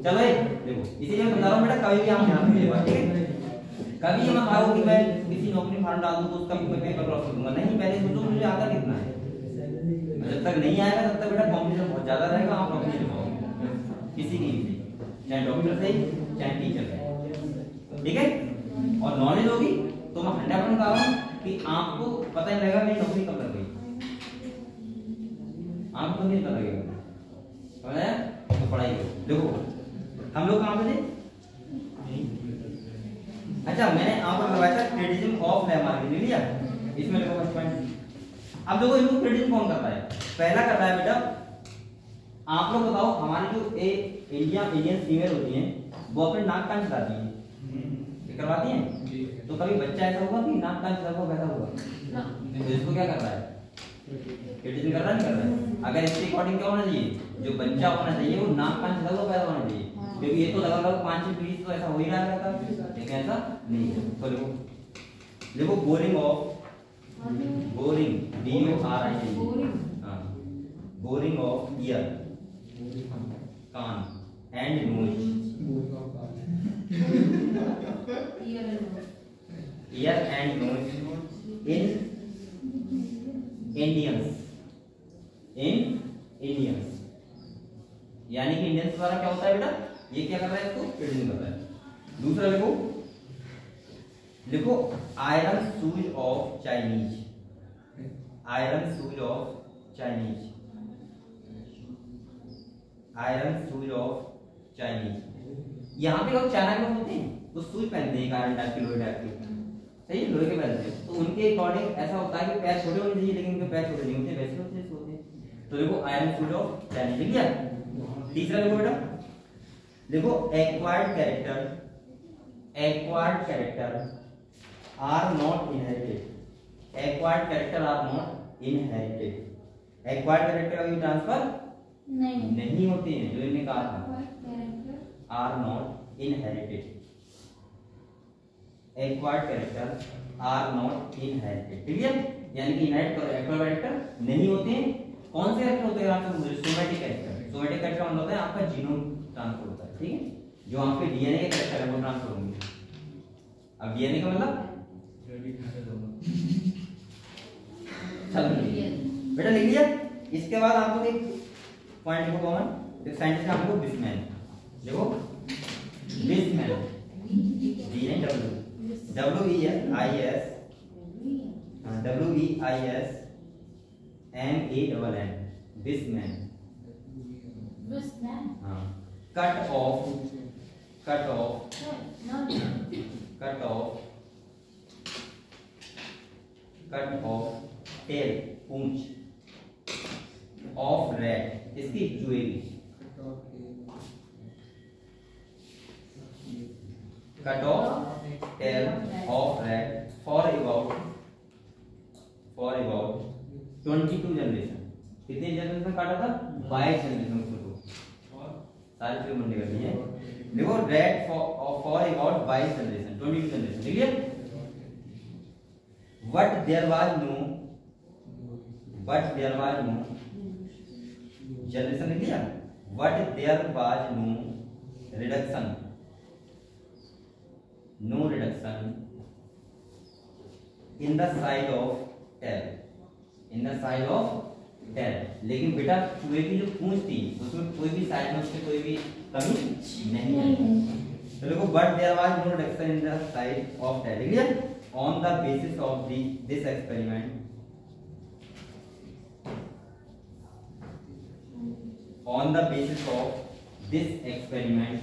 चलो देखो, इसीलिए मैं बता रहा हूँ बेटा कभी भी आप ध्यान दीजिएगा, ठीक है? कभी ये मत भागो कि मैं किसी नौकरी फॉर्म डाल दूं तो उसका भी मैं पेपर क्रॉस कर दूंगा, नहीं। पहले सोचो मुझे आता कितना है। जब तक नहीं आएगा तब तक बेटा कॉम्पिटिशन बहुत ज्यादा रहेगा, आप नौकरी नहीं पाओगे किसी की भी, चाहे डॉक्टर से चाहे टीचर से, ठीक है? और नॉलेज होगी तो मैं 100% बता रहा हूँ कि आपको पता नहीं लगेगा मेरी नौकरी कब लग गई, आपको नहीं पता लगेगा। समझ आया? तो पढ़ाई करो। देखो हम लोग कहाँ पे थे? अच्छा, मैंने आपको बताया था क्रिटिसिज्म ऑफ लैब मार्केटिंग, लिया इसमें देखो फर्स्ट पॉइंट। अब देखो इनको क्रिटिसिज्म कौन करता है? पहला करता है बेटा, आप लोग बताओ, हमारी जो इंडियन फीमेल होती हैं वो अपने नाक कान चलाती हैं, करवाती हैं। तो कभी बच्चा ऐसा होगा कि नाक कान चला हुआ पैदा होगा, तो इसको क्या कर रहा है? क्रिटिसिज्म कर रहा है, नहीं कर रहा है? अगर इसके अकॉर्डिंग क्या होना चाहिए? जो बच्चा होना चाहिए वो नाक कान चला हुआ पैदा होना चाहिए, क्योंकि ये तो लगभग 5 पीढ़ी तो ऐसा हो ही रहा था, लेकिन ऐसा नहीं है। तो देखो boring of, boring BORING, boring of ear, कान and nose, ear and nose in Indians, यानी कि इंडियंस द्वारा क्या होता है बेटा? ये क्या कर रहा है? इसको क्रिटिसिज्म कर रहा है। दूसरा लिखो iron shoes of Chinese, iron shoes of Chinese, iron shoes of Chinese. यहाँ पे लोग चाइना के लोग होते हैं तो सूज पहनते हैं, आयरन टाइप के, लोहे टाइप के, सही है? लोहे के पहनते हैं। तो उनके अकॉर्डिंग ऐसा होता है कि पैर छोटे होने चाहिए, लेकिन उनके पैर छोटे नहीं होते, वैसे होते हैं। तो देखो आयरन सूज ऑफ चाइनीज लिख लिया। तीसरा देखो बेटा, देखो acquired character are not inherited, acquired character are not inherited. Acquired character का ट्रांसफर नहीं होते हैं, जो इन्होंने कहा था, are not inherited, acquired character are not inherited, ठीक है? यानी कि इनहेरिट एक्वायर्ड कैरेक्टर नहीं होते हैं। कौन से कैरेक्टर होते हैं? आपको सोमैटिक कैरेक्टर, सोमैटिक कैरेक्टर मतलब होता है आपका जीनोम ट्रांसफर होता है, ठीक है? जो आपके डीएनए के कैरेक्टर है वो ट्रांसफर होंगे। अब डीएनए का मतलब चलो बेटा लिख लिया। इसके बाद आप लोग एक पॉइंट लिखो कॉमन, एक साइंटिस्ट नाम लिखो बिस्मैन, देखो बिस्मैन, WEISMAN, बिस्मैन। हाँ, cut off tell, Poonch, of rat, इसकी चूहे की, cut off tell of rat for about 22 generation. कितनी जनरेशन काटा था? 22 जनरेशन को सारे चीजें बनने करनी है। देखो rat for about 22 generation, 22 generation, ठीक है। But there was no generation लिख लिया, but there was no reduction in the size of tail, लेकिन बेटा चूहे की जो पूंछ थी उसमें कोई भी साइज में उससे कोई भी कमी नहीं आई। तो देखो but there was no reduction in the size of tail, ठीक है। On the basis of this experiment, on the basis of this experiment,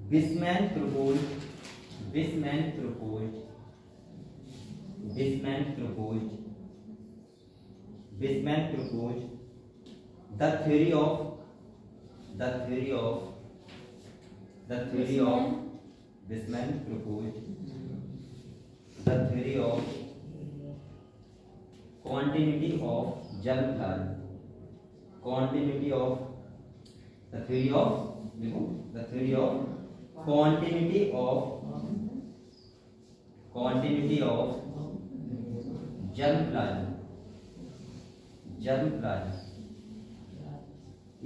Bisman proposed the theory of Bisman proposed the theory of continuity of germplasm, continuity of the theory of continuity of germplasm।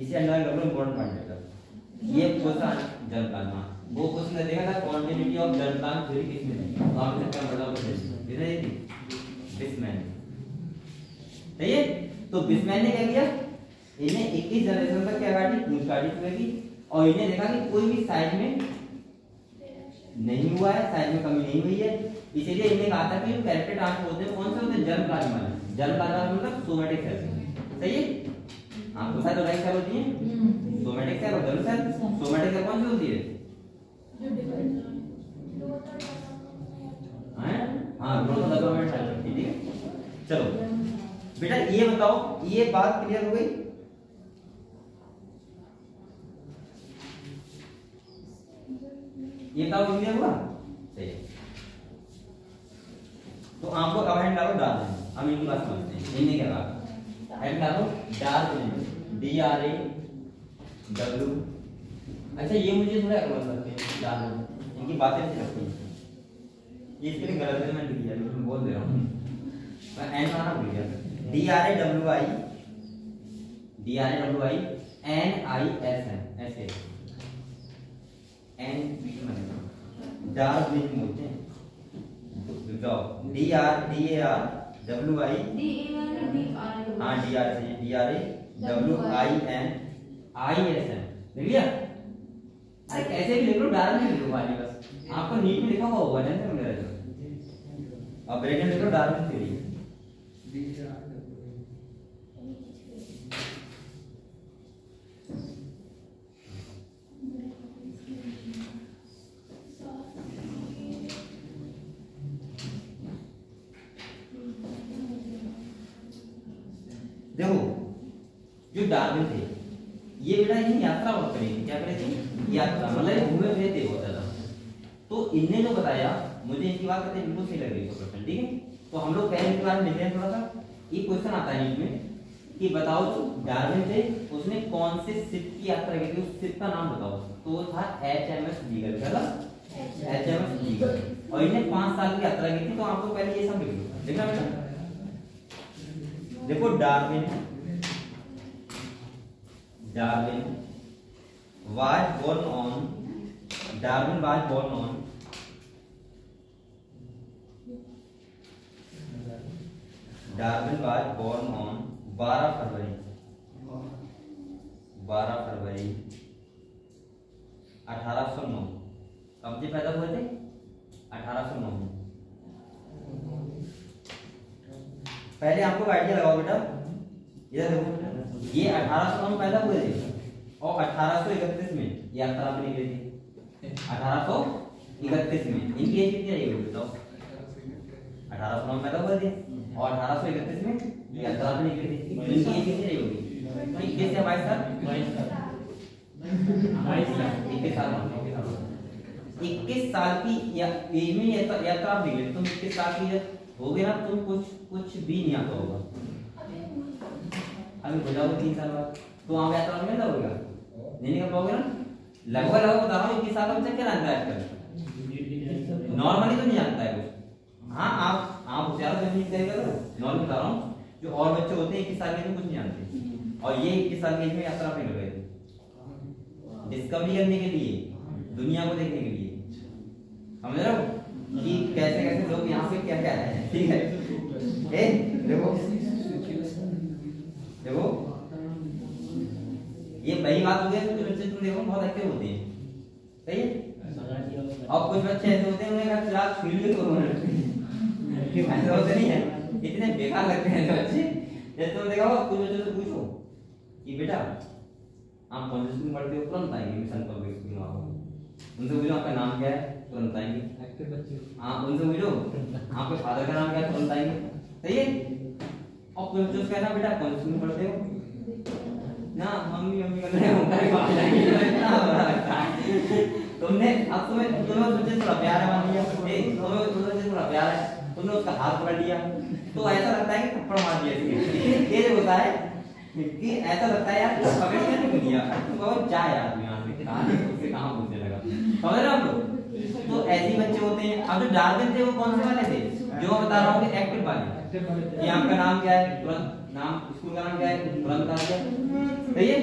इसे underline कर लो, important point है। ये question germplasm, वो question देखा था quantity of germplasm theory किसने दी? तो आपने क्या बताओ किसने दी? बिस्मैन। सही है। तो बिस्मैन ने क्या किया, इन्हें 21 जनरेशन तक क्या काटी, पूंछ काटी चुकी, और इन्हें देखा कि कोई भी साइज में नहीं हुआ है, साइज में कमी नहीं हुई है, इसीलिए इन्हें कहा था कि कैरेक्टर ट्रांसफर होते हैं कौन से होते हैं? जर्मप्लाज्म वाले। जर्मप्लाज्म मतलब सोमैटिक सेल। सही है। आपको पता है दो टाइप सेल होती है, सोमैटिक सेल और जर्म सेल। सोमैटिक सेल कौन सी होती है? हाँ, दोनों डेवलपमेंट सेल होती है, ठीक है। चलो बेटा ये बताओ, ये बात क्लियर हो गई? ये बताओ क्लियर हुआ? सही है। तो आपको अब हेड डालो डार्विन। हम इनकी बात समझते हैं। इन्हें क्या कहा? हेड डालो डार्विन, DRAW। अच्छा ये मुझे थोड़ा समझ सकते हैं डार्विन, इनकी बातें अच्छी लगती हैं। ये इसके लिए गलत है, मैं लिख दिया, मैं बोल दे रहा हूँ, मैं एन आना भूल गया। DRAWI NISM ऐसे एन डार्विन बोलते हैं। DRAWI हाँ DRAWINISM लिख लिया? अरे कैसे भी लिख लो, डार्विन लिख लो खाली, बस आपको नीट में लिखा हुआ होगा ना मेरा जो। अब ब्रैकेट लिख लो डार्विन थ्योरी। देखो जो डार्विन थे ये बेटा इन्हें यात्रा बहुत करी थी। क्या करी थी? यात्रा, मतलब घूमे फिरे थे बहुत ज्यादा। तो इनने जो बताया, मुझे इनकी बात करते बिल्कुल सही लग रही है 100%, ठीक है। तो हम लोग पहले के बारे में लेते हैं थोड़ा सा। एक क्वेश्चन आता है इसमें कि बताओ जो डार्विन थे उसने कौन से शिप की यात्रा की थी, उस शिप का नाम बताओ। तो वो था HMS बीगल। क्या था? HMS beagle. और इन्हें 5 साल की यात्रा की थी। तो आपको पहले ये सब लिख लो, देखना बेटा। देखो Darwin was born on 12 February 1809। कब से पैदा हुए थे? 1809 में। पहले आपको आइडिया लगाओ बेटा, इधर देखो, ये 1809 में पैदा हुए थे और 1831 में यात्रा पे निकली थी। 1831 में इनकी एज कितनी रही होगी बताओ? 1809 में पैदा हुए थे, और 1831 में यात्रा पे निकली थी। इनकी एज कितनी रही होगी? 21 या 22 साल? 22 साल 21 साल 21 साल की एज में यात्रा आप निकले, तुम 21 साल की जब हो गए ना, तुम कुछ भी नहीं आता होगा। अभी हो जाओगे 3 साल बाद तो वहां पे यात्रा में लगेगा, नहीं निकल पाओगे ना। लगभग बता रहा हूँ 21 साल का बच्चा क्या जानता है आजकल? नॉर्मली तो नहीं जानता है कुछ। हाँ आप होशियार तो नहीं करेगा, नॉर्मल बता रहा हूँ। जो और बच्चे होते हैं 21 साल के कुछ नहीं जानते, और ये 21 साल की एज में यात्रा पे निकल गए थे डिस्कवरी करने के लिए, दुनिया को देखने के लिए। समझ रहे हो कि कैसे कैसे लोग यहाँ पे क्या क्या है। ठीक है, देखो देखो ये वही बात हो गई। कुछ बच्चे तुम देखो बहुत एक्टिव होते हैं, सही है, और कुछ बच्चे ऐसे होते हैं उन्हें कहा फिलहाल फील भी करो, ऐसा होता नहीं है। इतने बेकार लगते हैं बच्चे। जैसे तुमने देखा होगा कुछ बच्चों से पूछो कि बेटा आप कौन से स्कूल में पढ़ते हो, तुरंत आएंगे मिशन पब्लिक स्कूल में। उनसे पूछो आपका नाम क्या है, तुरंत आएंगे। हाँ उनसे पूछो आपके फादर का नाम क्या है, तुरंत आएंगे। सही है, और कुछ बच्चों से कहना बेटा कौन से स्कूल में पढ़ते हो ना, मम्मी कर रहे हो तुमने अब तुम्हें उससे थोड़ा प्यार है, मान लिया तुम्हें उससे थोड़ा प्यार है, तुमने उसका हाथ पकड़ लिया तो ऐसा लगता है कि थप्पड़ मार दिया। ये जो होता है कि ऐसा लगता है यार पकड़ के नहीं दिया, तुम कहो जा यार यहाँ से कहाँ पूछने लगा। समझ रहे हो आप लोग? तो ऐसे बच्चे होते हैं। अब जो डार्विन थे वो कौन से वाले थे? जो मैं बता रहा हूँ एक्टिव वाले। ये आपका नाम क्या है, तुरंत नाम, स्कूल का नाम क्या है, तुरंत आ गया। सही है,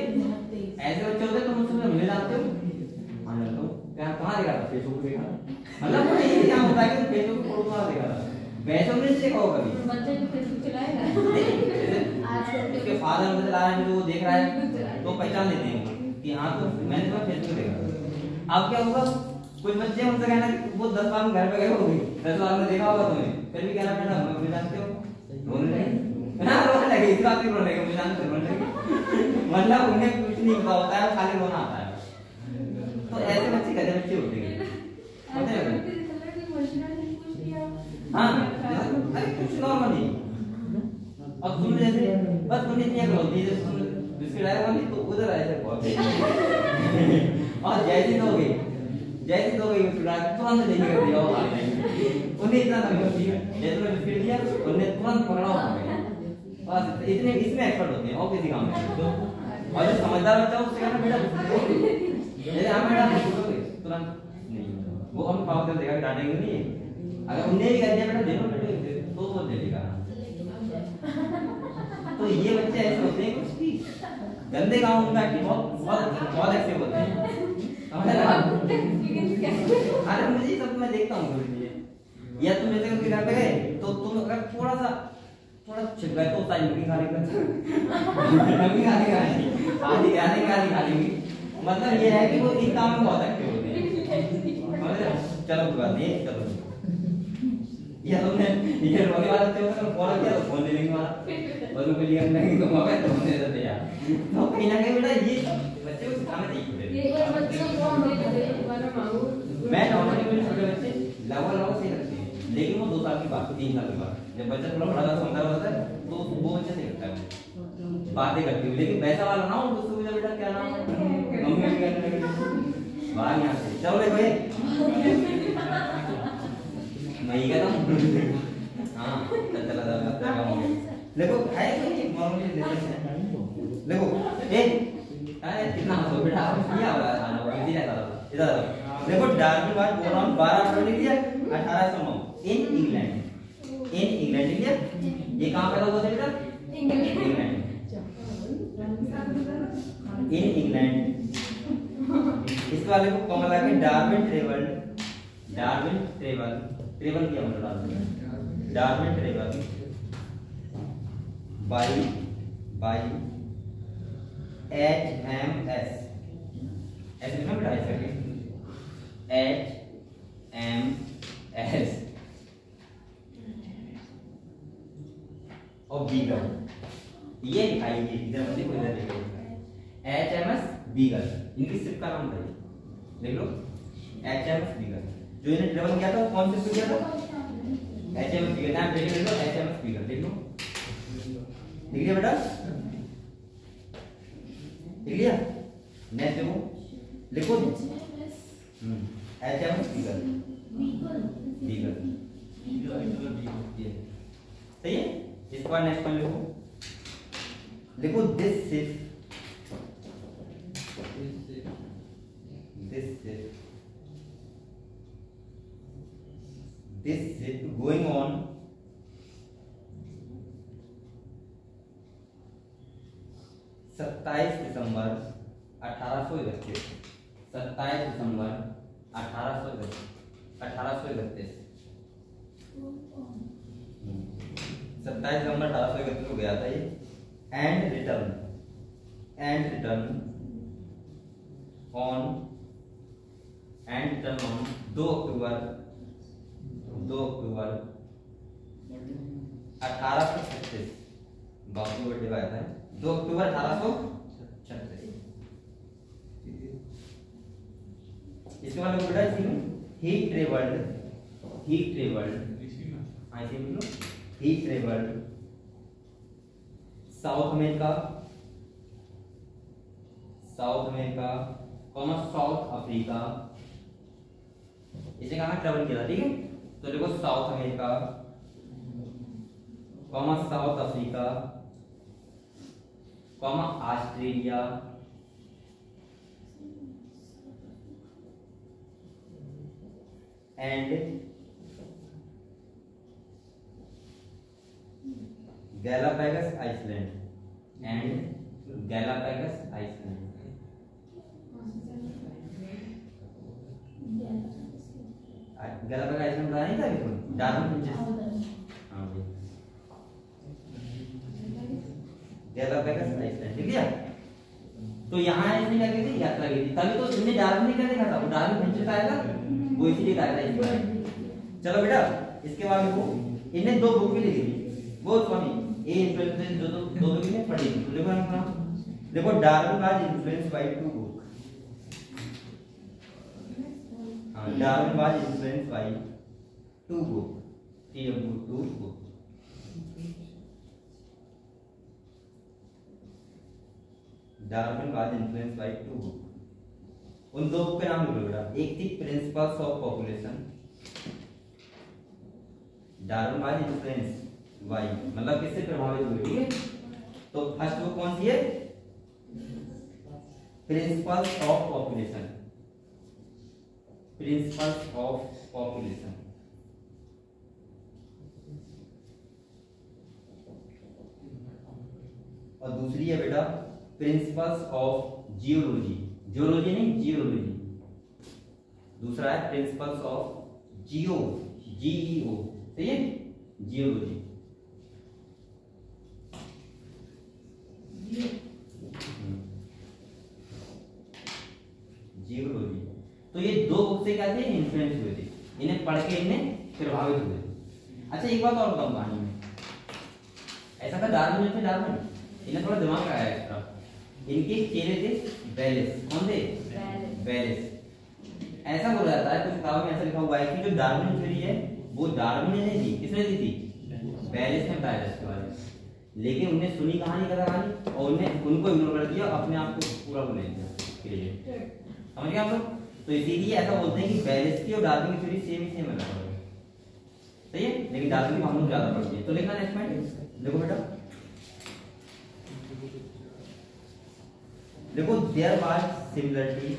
ऐसे बच्चे होते हैं तुम उससे मिल जाते हो। हाँ जानता हूँ, क्या कहाँ देखा था? फेसबुक देखा, मतलब वो ये क्या होता है कि फेसबुक पर कहाँ देखा था, वैसे उन्हें देखा होगा कभी। बच्चे जो फेसबुक चलाएगा उसके फादर मुझे चला रहा है, जो देख रहा है तो पहचान लेते हैं कि हाँ तो मैंने तुम्हें फेसबुक देखा। अब क्या होगा, कुछ बच्चे उनसे कहना वो 10 बार घर पे गए होंगे, 10 बार में देखा होगा तुम्हें, फिर भी कहना बेटा मुझे जानते हो, रोने लगे ना, रोने लगे इस बात में, रोने लगे मुझे जानते हो, रोने लगे। मतलब उन्हें कुछ नहीं पता होता है, खाली रोना आता है। तो ऐसे बच्चे गधे बच्चे होते हैं। हाँ अरे कुछ नॉर्मल ही। अब तुम जैसे बस तुमने इतनी अकल होती है, जैसे तुम बिस्किट आया वाली तो उधर ऐसे बहुत और जैसे दोगे तुरंत नहीं कर दिया, उन्हें इतना नहीं होती है। जैसे तुमने बिस्किट दिया उन्हें तुरंत पकड़ा होगा, बस इतने इसमें एक्सपर्ट होते हैं और किसी काम में। और जो समझदार बच्चा उससे कहना बेटा जैसे हम बेटा तुरंत नहीं, वो हम पाव कर देगा, डांटेंगे नहीं। अगर उन्हें भी कर दिया बेटा दे दो बेटे तो वो दे देगा। तो ये बच्चे ऐसे होते हैं कुछ की गंदे काम उनका कि बहुत एक्टिव होते हैं। अरे मुझे सब मैं देखता हूँ, या तुम जैसे उनके घर पे गए तो तुम अगर थोड़ा छिप गए तो सारी नमकीन खाने का मतलब ये है कि वो इन काम में बहुत एक्टिव होते हैं। चलो कोई बात नहीं, चलो या तुमने ये रोने वाला थे उसने फॉलो किया तो फोन दे देंगे वाला और उनको लिया नहीं तो मौका तो नहीं देते यार। तो कहीं ना कहीं बेटा ये बच्चे को सिखाना चाहिए। ये बच्चों को हम दे दे वाला मांगू। मैं नॉर्मली मेरे छोटे बच्चे लगभग सही लगते हैं, लेकिन वो 2 साल की बात 3 साल की बात जब बच्चा थोड़ा बड़ा समझदार होता है तो वो बच्चा सही लगता है, बातें करती है। लेकिन वैसा वाला ना हो उसको पूछा बेटा क्या नाम है, मम्मी कहने लगी बाहर यहाँ से चलो भाई मैं कहता हूँ हाँ चला जाता देखो है कोई नॉर्मली देते हैं। देखो अरे कितना हंसो बेटा क्या हुआ बिजी रहता था इधर। देखो Darwin was born on 12 February 1809 in England. India ये कहाँ पैदा हुआ था बेटा? इंग्लैंड। In England. इस वाले को कॉमन लगा के डार्विन ट्रेवल किया मतलब डार्विन ट्रेवल बाय HMS ऐसे ना बेटा ऐसे HMS और बीगल ये दिखाई गई इधर मुझे कोई इधर देखो HMS बीगल इनकी शिप का नाम था, देख लो HMS बीगल। जो इन्हें ट्रेवल किया था कौन से शिप किया था? HMS फिगर नाम देख लो, HMS फिगर देख लो, देख लिया बेटा, देख लिया। नेक्स्ट देखो, लिखो HMS फिगर, फिगर सही है। इसके बाद नेक्स्ट वन लिखो, लिखो this ship, this ship going on 27 दिसंबर 1831, 27 दिसंबर 1831 27 दिसंबर 1831 को गया था ये। And return on 2 October 1836, Bapu birthday आया था 2 अक्टूबर 1836। इसके बाद बेटा he traveled South America, South Africa, इसे कहाँ ट्रेवल किया, ठीक है। तो देखो South America, South Africa, Australia, and Galapagos island, Galapagos island बताया नहीं था बिल्कुल, डार्विन फिंचेस, हाँ भाई गैलापागोस आइसलैंड, ठीक है। तो यहाँ इसने क्या की थी, यात्रा की थी, तभी तो इसने डार्विन ने क्या देखा था, वो डार्विन फिंचेस आया था, वो इसीलिए आया था इस बार। चलो बेटा इसके बाद देखो, इन्हें 2 बुक भी लिखी थी, वो स्वामी ए इन्फ्लुएंस दो बुक ने पढ़ी थी। तो देखो हम देखो Darwin was influenced by 2 book, Darwin was influenced by 2 books, two books. Darwin was influenced by 2 books. उन 2 बुक के नाम लिखो बेटा, एक थी principles of population, Darwin was influenced by मतलब किससे प्रभावित हुए, ठीक है। तो फर्स्ट बुक कौन सी है, प्रिंसिपल्स ऑफ पॉपुलेशन, और दूसरी है बेटा प्रिंसिपल्स ऑफ जियोलॉजी, जियोलॉजी नहीं जियोलॉजी, दूसरा है प्रिंसिपल्स ऑफ जीओ, सही है, जियोलॉजी। जियोलॉजी, तो ये 2 बुक से क्या थे, इन्फ्लुएंस हुए थे, इन्हें पढ़ के इन्हें प्रभावित हुए। अच्छा एक बात और बताऊं कहानी में, ऐसा था डार्विन थे, डार्विन इन्हें थोड़ा दिमाग लगाया एक्स्ट्रा, इनके चेहरे थे बेलिस, कौन थे, बेलिस। ऐसा बोला जाता है कुछ किताबों में ऐसा लिखा हुआ है कि जो डार्विन थ्योरी है वो डार्विन ने नहीं दी, किसने दी थी, बेलिस ने बताया इसके बारे में। लेकिन उन्हें सुनी कहानी और उनको इग्नोर कर दिया, अपने आप को पूरा बोल दिया, समझ गए आप लोग। तो इसीलिए ऐसा बोलते हैं कि बेलिस की और डार्विन की थ्योरी सेम है, सही है, लेकिन डार्विन की हम लोग ज्यादा पढ़ते हैं। तो लिखना नेक्स्ट पॉइंट, देखो बेटा देखो there was similarity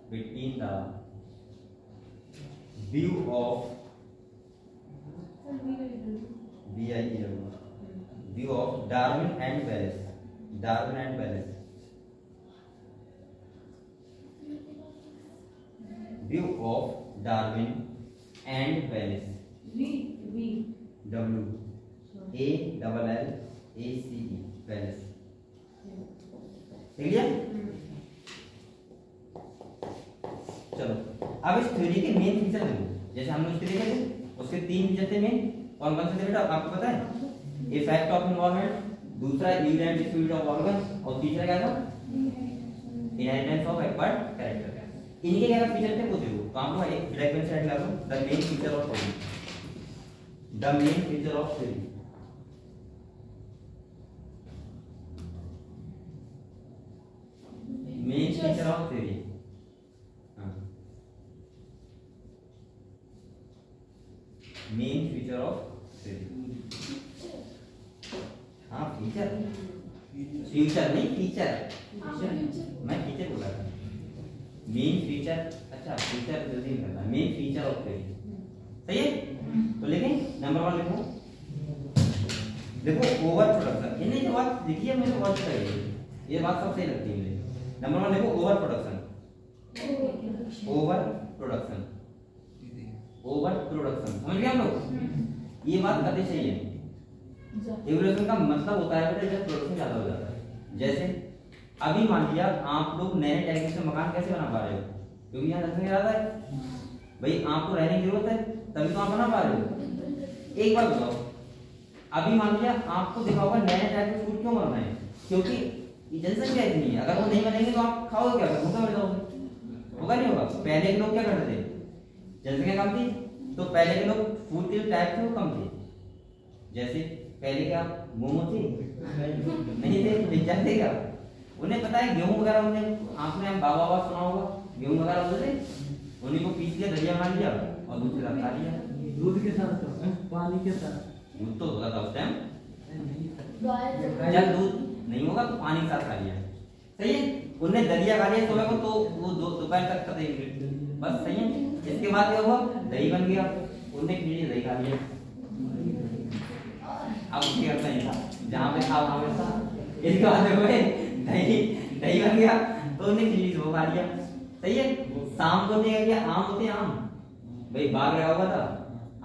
between the view of Darwin and Wallace, view of Darwin and Wallace, WALLACE, Wallace, ठीक है। चलो अब इस थ्योरी के मेन फीचर देखो, जैसे हमने उसके देखे थे, उसके 3 फीचर थे मेन, कौन कौन से थे बेटा आपको पता है? इफेक्ट ऑफ एनवायरनमेंट, दूसरा use and distribute of organ, और तीसरा क्या था? Inheritance of acquired character. इनके क्या फीचर थे वो देखो। तो आपको एक डायरेक्ट साइड ला दो, the main feature of theory, the main feature of theory. Main feature of theory, main feature of theory. हाँ फीचर, फ्यूचर नहीं फीचर, मैं फीचर बोला था। मेन फीचर, अच्छा फीचर जल्दी करना, मेन फीचर ऑफ थ्योरी, सही है? तो लेकिन नंबर 1 लिखो, देखो ओवर प्रोडक्शन, इन्हें जो बात लिखी है मुझे बहुत सही है, ये बात सब सही लगती है मुझे। नंबर 1 देखो over production, over production, over production, समझ गए हम लोग? ये बात कभी सही है। एवोल्यूशन का मतलब होता है बेटा जब प्रोडक्शन ज्यादा हो जाता है। जैसे अभी मान लिया आप लोग नए टेक्निक से मकान कैसे बना पा रहे हो? क्योंकि यहाँ जनसंख्या ज्यादा है भाई, आपको रहने की जरूरत है तभी तो आप बना पा रहे हो। एक बात बताओ, अभी मान लिया आपको देखा होगा नए टाइप के फूड क्यों बन रहे हैं? क्योंकि जनसंख्या इतनी है, अगर वो नहीं बनेंगे तो आप खाओगे क्या? भूखा मर जाओगे, होगा नहीं होगा? पहले के लोग क्या करते थे, जनसंख्या कम थी तो पहले के लोग फूड के टाइप थे वो कम थे। जैसे पहले क्या मोमो थे नहीं थे, पिज्जा थे क्या? उन्हें पता है गेहूं वगैरह, उन्हें आपने बाबा बाबा सुना होगा, गेहूं वगैरह होते थे, उन्हीं को पीस लिया, दलिया बना लिया और दूध के साथ खा लिया। दूध के साथ तो पानी के साथ दूध तो होता था उस टाइम, जब दूध नहीं होगा तो पानी के साथ खा लिया, सही है? उन्हें दलिया खा लिया सुबह को तो वो दोपहर तक खाते बस, सही है? इसके बाद क्या हुआ, दही बन गया, उन्हें खीरी दही खा लिया। अब उसके करता नहीं था, जहाँ पे था वहाँ पे था। इसके बाद हुए दही, दही बन गया तो उन्हें खीरी वो खा लिया, सही है? शाम को क्या किया, आम होते हैं आम, भाई बाग रहा हुआ था,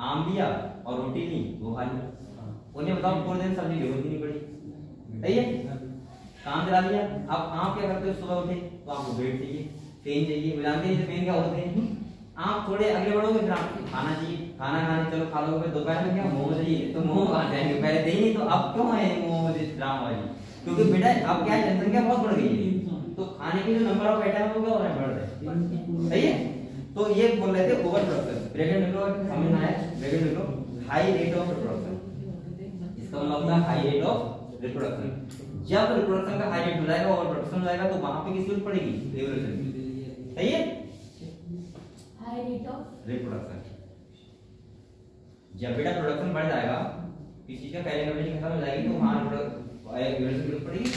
आम लिया और रोटी ली वो खा लिया। उन्हें बताओ पूरे दिन सब्जी जरूरत नहीं पड़ी, सही है? काम चला लिया। अब आप क्या करते हो, सुबह उठे तो आपको ब्रेड चाहिए, पेन चाहिए, जानते हैं पेन क्या होते हैं? आप थोड़े आगे बढ़ोगे फिर आपको खाना चाहिए, खाना खाने चलो खा लोगे, दोपहर में क्या मोमो चाहिए तो मोमो खा जाएंगे, पहले दे नहीं तो अब क्यों है मोमो ड्रामा वाली? क्योंकि बेटा अब क्या जनसंख्या बहुत बढ़ गई है तो खाने के जो नंबर ऑफ आइटम हो गया और बढ़ रहे, सही है? तो ये बोल रहे थे ओवर प्रोडक्शन, ब्रैकेट में लो, समझ में आया? ब्रैकेट में लो, हाई रेट ऑफ रिप्रोडक्शन, इसका मतलब होता है हाई रेट ऑफ रिप्रोडक्शन। जब रिप्रोडक्शन का हाई रेट हो जाएगा, ओवर प्रोडक्शन हो जाएगा तो वहां पे किसकी जरूरत पड़ेगी? एवोल्यूशन, सही है? हाई रेट ऑफ रिप्रोडक्शन, जब बेटा प्रोडक्शन बढ़ जाएगा, किसी का कैरिंग कैपेसिटी खत्म हो जाएगी तो वहां एवोल्यूशन की जरूरत पड़ेगी।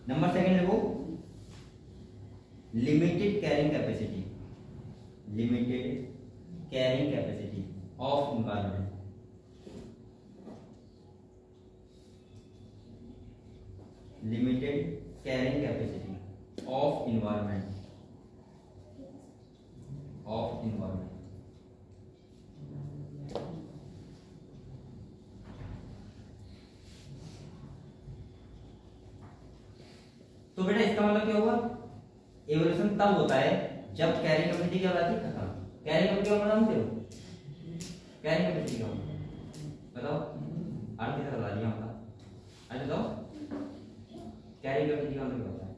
नंबर 2 देखो, limited carrying capacity, limited carrying capacity of environment, limited carrying capacity of environment, of environment. तो बेटा इसका मतलब क्या होगा, एवोल्यूशन तब होता है जब कैरिंग कैपेसिटी क्या हो जाती है खत्म। कैरिंग कैपेसिटी क्या जानते हो? कैरिंग कैपेसिटी क्या होता है बताओ? अर्थ की तरह बता दिया होगा, अच्छा बताओ कैरिंग कैपेसिटी का मतलब क्या होता है?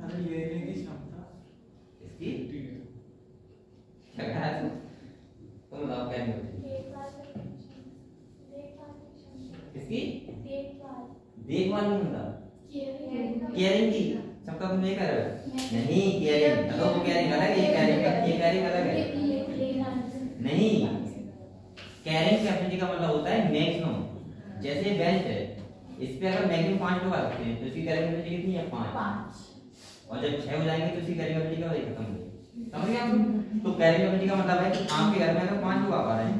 अरे लेने की क्षमता इसकी क्या कहा है तुम बताओ? कैरिंग कैपेसिटी इसकी देखभाल नहीं होता, केयरिंग की क्षमता तुम नहीं कर रहे हो, नहीं केयरिंग, हेलो वो केयरिंग अलग है, ये केयरिंग अलग है, नहीं। कैरिंग कैपेसिटी का मतलब होता है मैक्सिमम, जैसे बेंच है इस पे अगर मैक्सिमम 5 लोग आ सकते हैं तो इसकी कैरिंग कैपेसिटी कितनी है? 5, और जब 6 हो जाएंगे तो इसकी कैरिंग कैपेसिटी क्या हो जाएगी? खत्म हो जाएगी, समझ गए आप? तो कैरिंग कैपेसिटी का मतलब है कि आपके घर में अगर 5 लोग आ पा रहे हैं,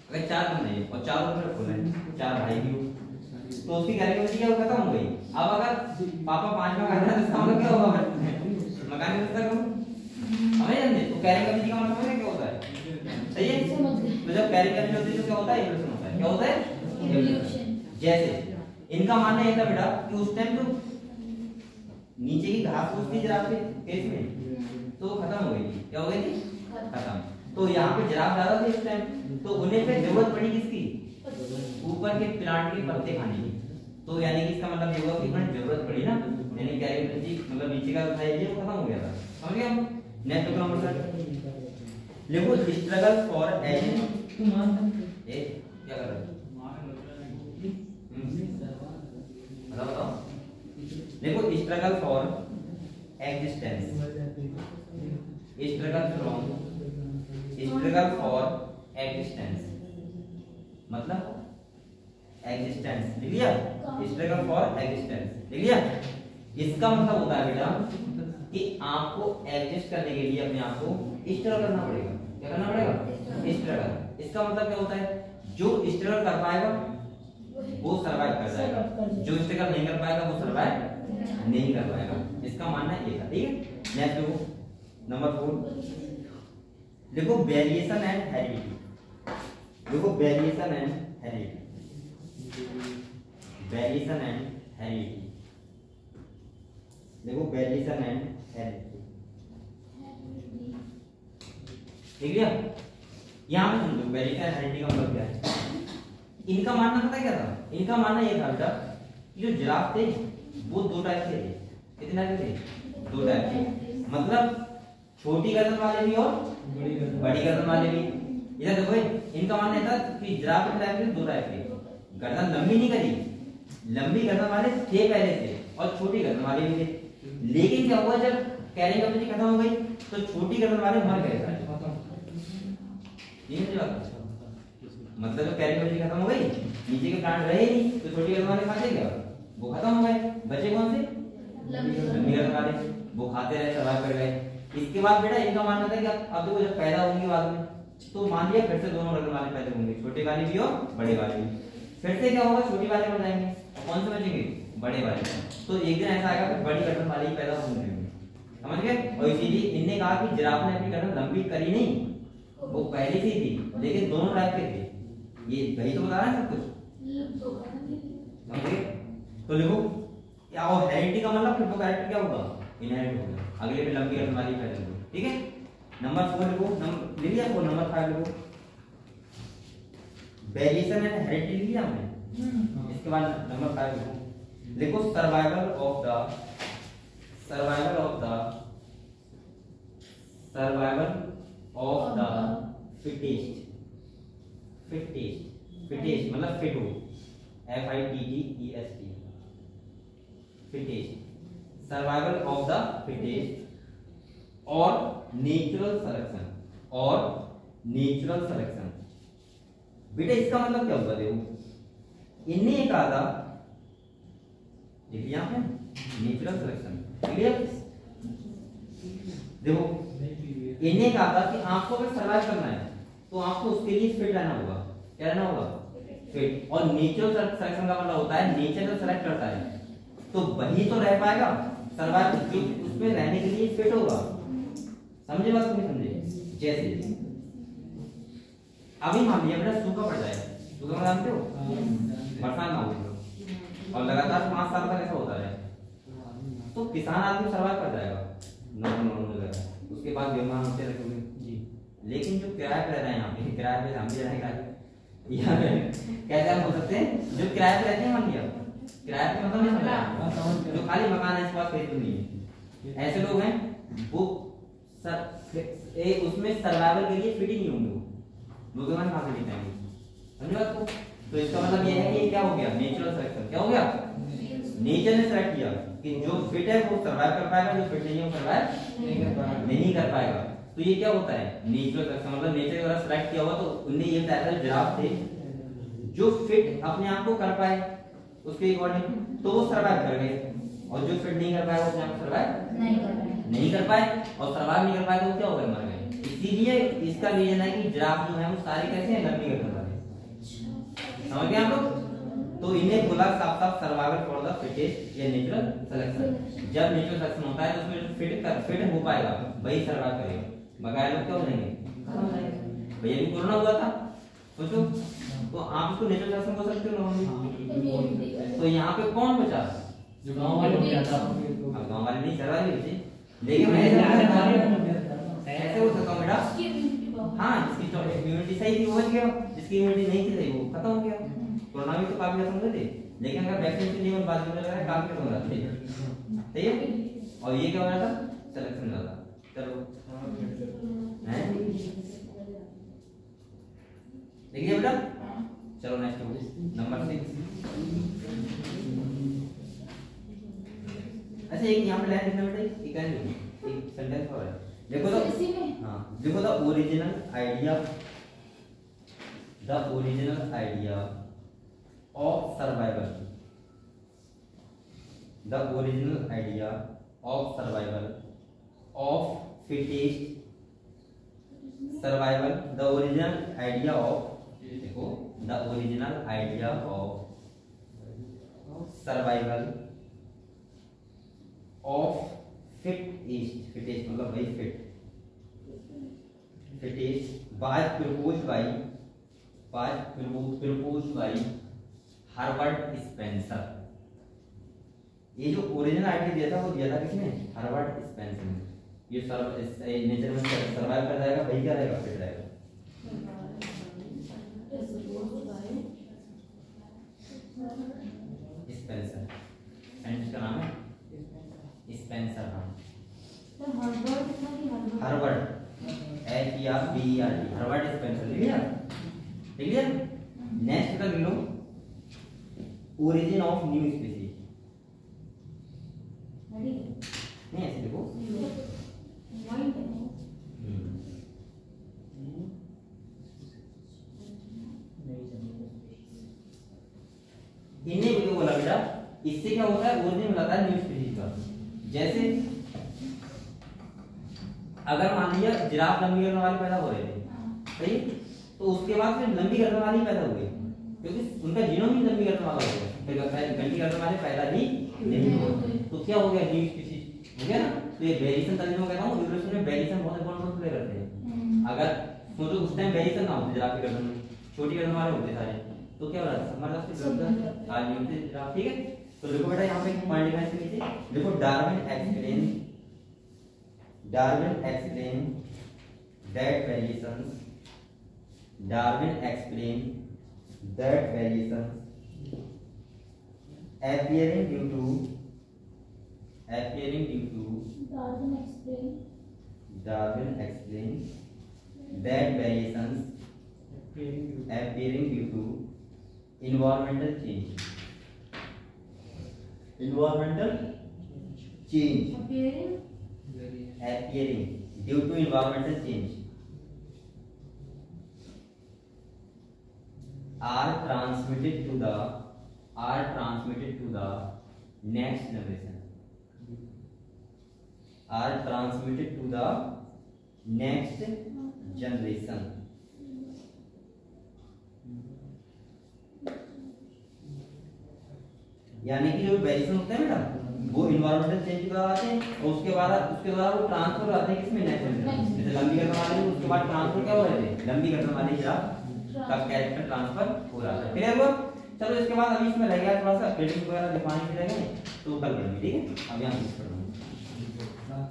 अगर 4 बंदे हैं और 4 लोग खोल रहे हैं, 4 भाई भी हो तो उसकी कैरिंग कैपेसिटी क्या खत्म हो गई। अब अगर पापा 5 में करना है तो इसका मतलब क्या होगा? मकान की व्यवस्था करो, समझ रहे? तो कैरिंग कैपेसिटी का मतलब क्या होता है? सही है? तो जब कैरिंग कैपेसिटी होती है तो क्या होता है? एवोल्यूशन होता है। क्या होता है? एवोल्यूशन। जैसे इनका मानना ये था बेटा कि उस टाइम तो नीचे की घास फूस थी जिराफ के केस में तो वो खत्म हो गई थी। क्या हो गई थी? खत्म। तो यहाँ पे जिराफ ज्यादा थे इस टाइम, तो उन्हें फिर जरूरत पड़ी किसकी? ऊपर के प्लांट के पत्ते खाने की। तो यानी कि इसका मतलब ये हुआ कि उन्हें जरूरत पड़ी ना, यानी कैरेबिलिटी मतलब नीचे का था ये खत्म हो गया था। समझ गए हम? नेक्स्ट नंबर सर लिखो स्ट्रगल फॉर ए क्या कर रहे हो? बताओ। देखो struggle for existence, struggle for existence मतलब एग्जिस्टेंस लिख लिया। स्ट्रगल फॉर एग्जिस्टेंस लिख लिया। इसका मतलब होता है बेटा कि आपको एग्जिस्ट करने के लिए अपने आप को स्ट्रगल करना पड़ेगा। क्या करना पड़ेगा? स्ट्रगल। इसका मतलब क्या होता है? जो स्ट्रगल कर पाएगा वो सरवाइव कर जाएगा, जो स्ट्रगल नहीं कर पाएगा वो सरवाइव नहीं कर पाएगा। इसका मानना ये था। ठीक है, नेक्स्ट देखो नंबर 4 देखो वेरिएशन एंड हेरिडिटी। देखो variation and heredity, variation and heredity. देखो वेरिएशन एंड हेरिडिटी ठीक है। यहाँ पे समझो वेरिएशन एंड हेरिडिटी का मतलब क्या है। इनका मानना पता क्या था? इनका मानना ये था बेटा कि जो जिराफ थे वो दो टाइप के थे। कितने टाइप थे? दो टाइप के। मतलब छोटी गर्दन वाले भी और बड़ी गर्दन वाले भी। इधर देखो इनका मानना था कि जिराफ के टाइप के दो टाइप के। गर्दन लंबी नहीं करी, लंबी गर्दन वाले थे पहले से और छोटी गर्दन वाले भी थे। लेकिन क्या हुआ जब कैरिंग कैपेसिटी खत्म हो गई तो छोटी गर्दन वाले मर गए। मतलब जब कैरिंग कैपेसिटी खत्म हो गई, नीचे के प्लांट रहे नहीं, तो छोटी गर्दन वाले खाते क्या? वो खत्म हो गए। बचे कौन से? लंबी गर्दन वाले। वो खाते रहे, सर्वाइव कर गए। इसके बाद बेटा इनका मानना था कि अब देखो जब पैदा होंगे बाद में तो मान लिया फिर से दोनों गर्दन वाले पैदा होंगे, छोटे वाले भी और बड़े वाले भी। फिर से क्या होगा? छोटी वाले मर जाएंगे और कौन से बचेंगे? बड़े वाले। तो एक दिन ऐसा आएगा कि बड़ी गर्दन वाले ही पैदा होंगे। समझ गए? और इसीलिए इनने कहा कि जिराफ ने अपनी गर्दन लंबी करी नहीं, वो पहले से ही थी, लेकिन दोनों टाइप के थे। ये वही तो बता रहा है सब कुछ। समझे? तो देखो क्या वो हेरिडिटी का मतलब फिर वो कैरेक्टर क्या होगा? इनहेरिट होगा। अगले पे लंबी गर्दन वाली पैदा होगी। ठीक है, नंबर 4 लिखो। नंबर ले लिया। नंबर 5 लिखो वेरिएशन एंड हेरिडिटी लिया हमने। इसके बाद नंबर 5 लिखो। देखो survival of the fittest. Fittest मतलब फिट हो, FITTEST fittest. Survival of the fittest और नेचुरल सिलेक्शन। बेटा इसका मतलब क्या होगा? देखो इनने एक कहा था, देखिए यहाँ पे नेचुरल सिलेक्शन क्लियर। देखो इन्हें कहा था कि आपको अगर सर्वाइव करना है तो आपको उसके लिए फिट रहना होगा। क्या रहना होगा? फिट। और नेचुरल सिलेक्शन का मतलब होता है नेचर जो सेलेक्ट करता है तो वही तो रह पाएगा सर्वाइव, जो उसमें रहने के लिए फिट होगा। समझे बात? नहीं समझे? जैसे अभी मान लिया बेटा सूखा पड़ जाए, सूखा में जानते हो बरसात ना हो और लगातार 5 साल तक ऐसा होता रहे तो किसान आदमी सर्वाइव कर जाएगा नॉर्मल। उसके बाद बीमार होते रहोगे जी। लेकिन जो किराए पे रह रहे हैं यहाँ पे, किराए पे हम भी रहेंगे कैसे हम हो सकते हैं? जो किराए पे रहते हैं, मान लिया किराए पे मतलब नहीं समझ, जो खाली मकान है, इस बात खरीद नहीं है, ऐसे लोग हैं वो उसमें सर्वाइवल के लिए फिट ही नहीं होंगे। वो बीमार कहाँ से जीतेंगे? समझे बात को? तो इसका मतलब ये है कि क्या हो गया? Natural selection. क्या हो गया? नेचर ने सेलेक्ट किया कि जो फिट है वो सर्वाइव कर पाएगा, जो फिट नहीं है वो सर्वाइव नहीं कर पाएगा। तो ये क्या होता है? Natural selection. मतलब नेचर द्वारा सेलेक्ट किया हुआ। तो उन्हें ये बताया था जिराफ थे जो फिट अपने आप को कर पाए उसके अकॉर्डिंग तो वो सर्वाइव कर गए, और जो फिट नहीं कर पाए वो अपने आप सर्वाइव नहीं कर पाए और सर्वाइव नहीं कर पाए तो वो क्या हो गए? मर गए। इसीलिए इसका रीजन है कि जिराफ जो है वो सारे कैसे हैं? लंबी गर्दन वाले। समझ गए आप लोग? तो इन्हें बोला साफ साफ सर्वाइवल फॉर द फिटेस्ट या नेचुरल सिलेक्शन। जब नेचुरल सिलेक्शन होता है तो उसमें फिट हो पाएगा वही सर्वाइव करेगा, बगैर लोग क्या हो जाएंगे? खत्म हो जाएंगे। भैया भी कोरोना हुआ था सोचो, तो आप इसको नेचुरल सिलेक्शन बोल सकते हो। तो यहाँ पे कौन बचा? जो गांव वाले हो जाता अब गांव वाले नहीं, शहर वाले भी बच्चे, लेकिन मैं ऐसे हो सकता हूँ बेटा। उसकी इम्यूनिटी बहुत हाँ, जिसकी इम्यूनिटी सही थी वो बच गया, जिसकी इम्यूनिटी नहीं थी सही वो खत्म हो गया। कोरोना में तो काफी खत्म हुए थे, लेकिन अगर वैक्सीन से नहीं बात कर रहा है काफी खत्म हो रहा है, सही है। और ये क्या हो रहा था, सिलेक्शन हो रहा था। चलो हैं, देखिए बेटा, चलो नेक्स्ट नंबर 6। अच्छा एक यहाँ पे लाइन लिखना बेटा, एक लाइन लिखो, एक सेंटेंस और है, देखो तो इसी में हाँ, देखो the original idea of survival, the original idea of survival of fittest, survival, the original idea of, देखो the original idea of survival of fittest, fittest मतलब वही fittest was proposed by Herbert Spencer. ये जो original idea दिया था वो दिया था किसने, हार्वर्ड स्पेंसर ने। ये नेचर में सर्वाइव कर जाएगा, वही क्या रहेगा, फिट रहेगा। स्पेंसर, एंड इसका नाम है स्पेंसर, हाँ हार्वर्ड, HERVERD, हार्वर्ड स्पेंसर, लिख लिया। नेक्स्ट का लिख लो, ओरिजिन ऑफ न्यू स्पीसीज, नहीं ऐसे लिखो, इन्हें वीडियो बोला बेटा, इससे क्या होता है, ओरिजिन मिलाता है न्यू स्पीसीज का। जैसे अगर मान लिया जिराफ लंबी गर्दन वाली पैदा हो रहे थे, सही, तो उसके बाद फिर लंबी गर्दन वाली पैदा हुई, क्योंकि उनका जीनोम ही लंबी गर्दन वाला हो गया, फिर गंदी गर्दन वाले पैदा ही नहीं हुए, तो क्या हो गया, न्यू स्पीसीज हो गया ना। तो ये वेरिएशन तरीके में कहता हूं, इवोल्यूशन में वेरिएशन बहुत इंपॉर्टेंट रोल प्ले करते हैं। अगर सोचो उस टाइम वेरिएशन ना होते, जिराफ की गर्दन में छोटी गर्दन वाले होते सारे, तो क्या हो रहा था, हमारे पास गर्दन आज नहीं होते जिराफ, ठीक है। तो देखो बेटा यहाँ पे एक पॉइंट लिखा है इसके नीचे, देखो Darwin explain that variations, Darwin explained that variations appearing due to Darwin explained that variations appearing due to environmental change, appearing due to environmental change are transmitted to the next generation, यानी कि जो variation होते हैं बेटा, वो environmental change के बाद आते हैं, और उसके बाद वो ट्रांसफर आते हैं किसमें, नेक्स्ट जनरेशन। जैसे लंबी गर्दन वाले, उसके बाद ट्रांसफर क्या हो रहे थे, लंबी गर्दन वाले जिराफ का कैरेक्टर ट्रांसफर हो रहा है, क्लियर हुआ। चलो इसके बाद अभी इसमें रहेगा थोड़ा सा प्रेडिक्ट वगैरह दिखाने के रहेंगे, तो कल करेंगे, ठीक है। अब यहां कुछ कर दूंगा,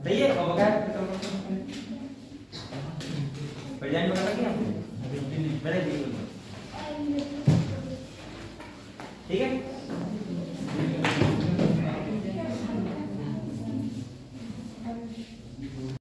सही है। और वगैरह प्रेजेंट वगैरह किया हमने, ठीक है।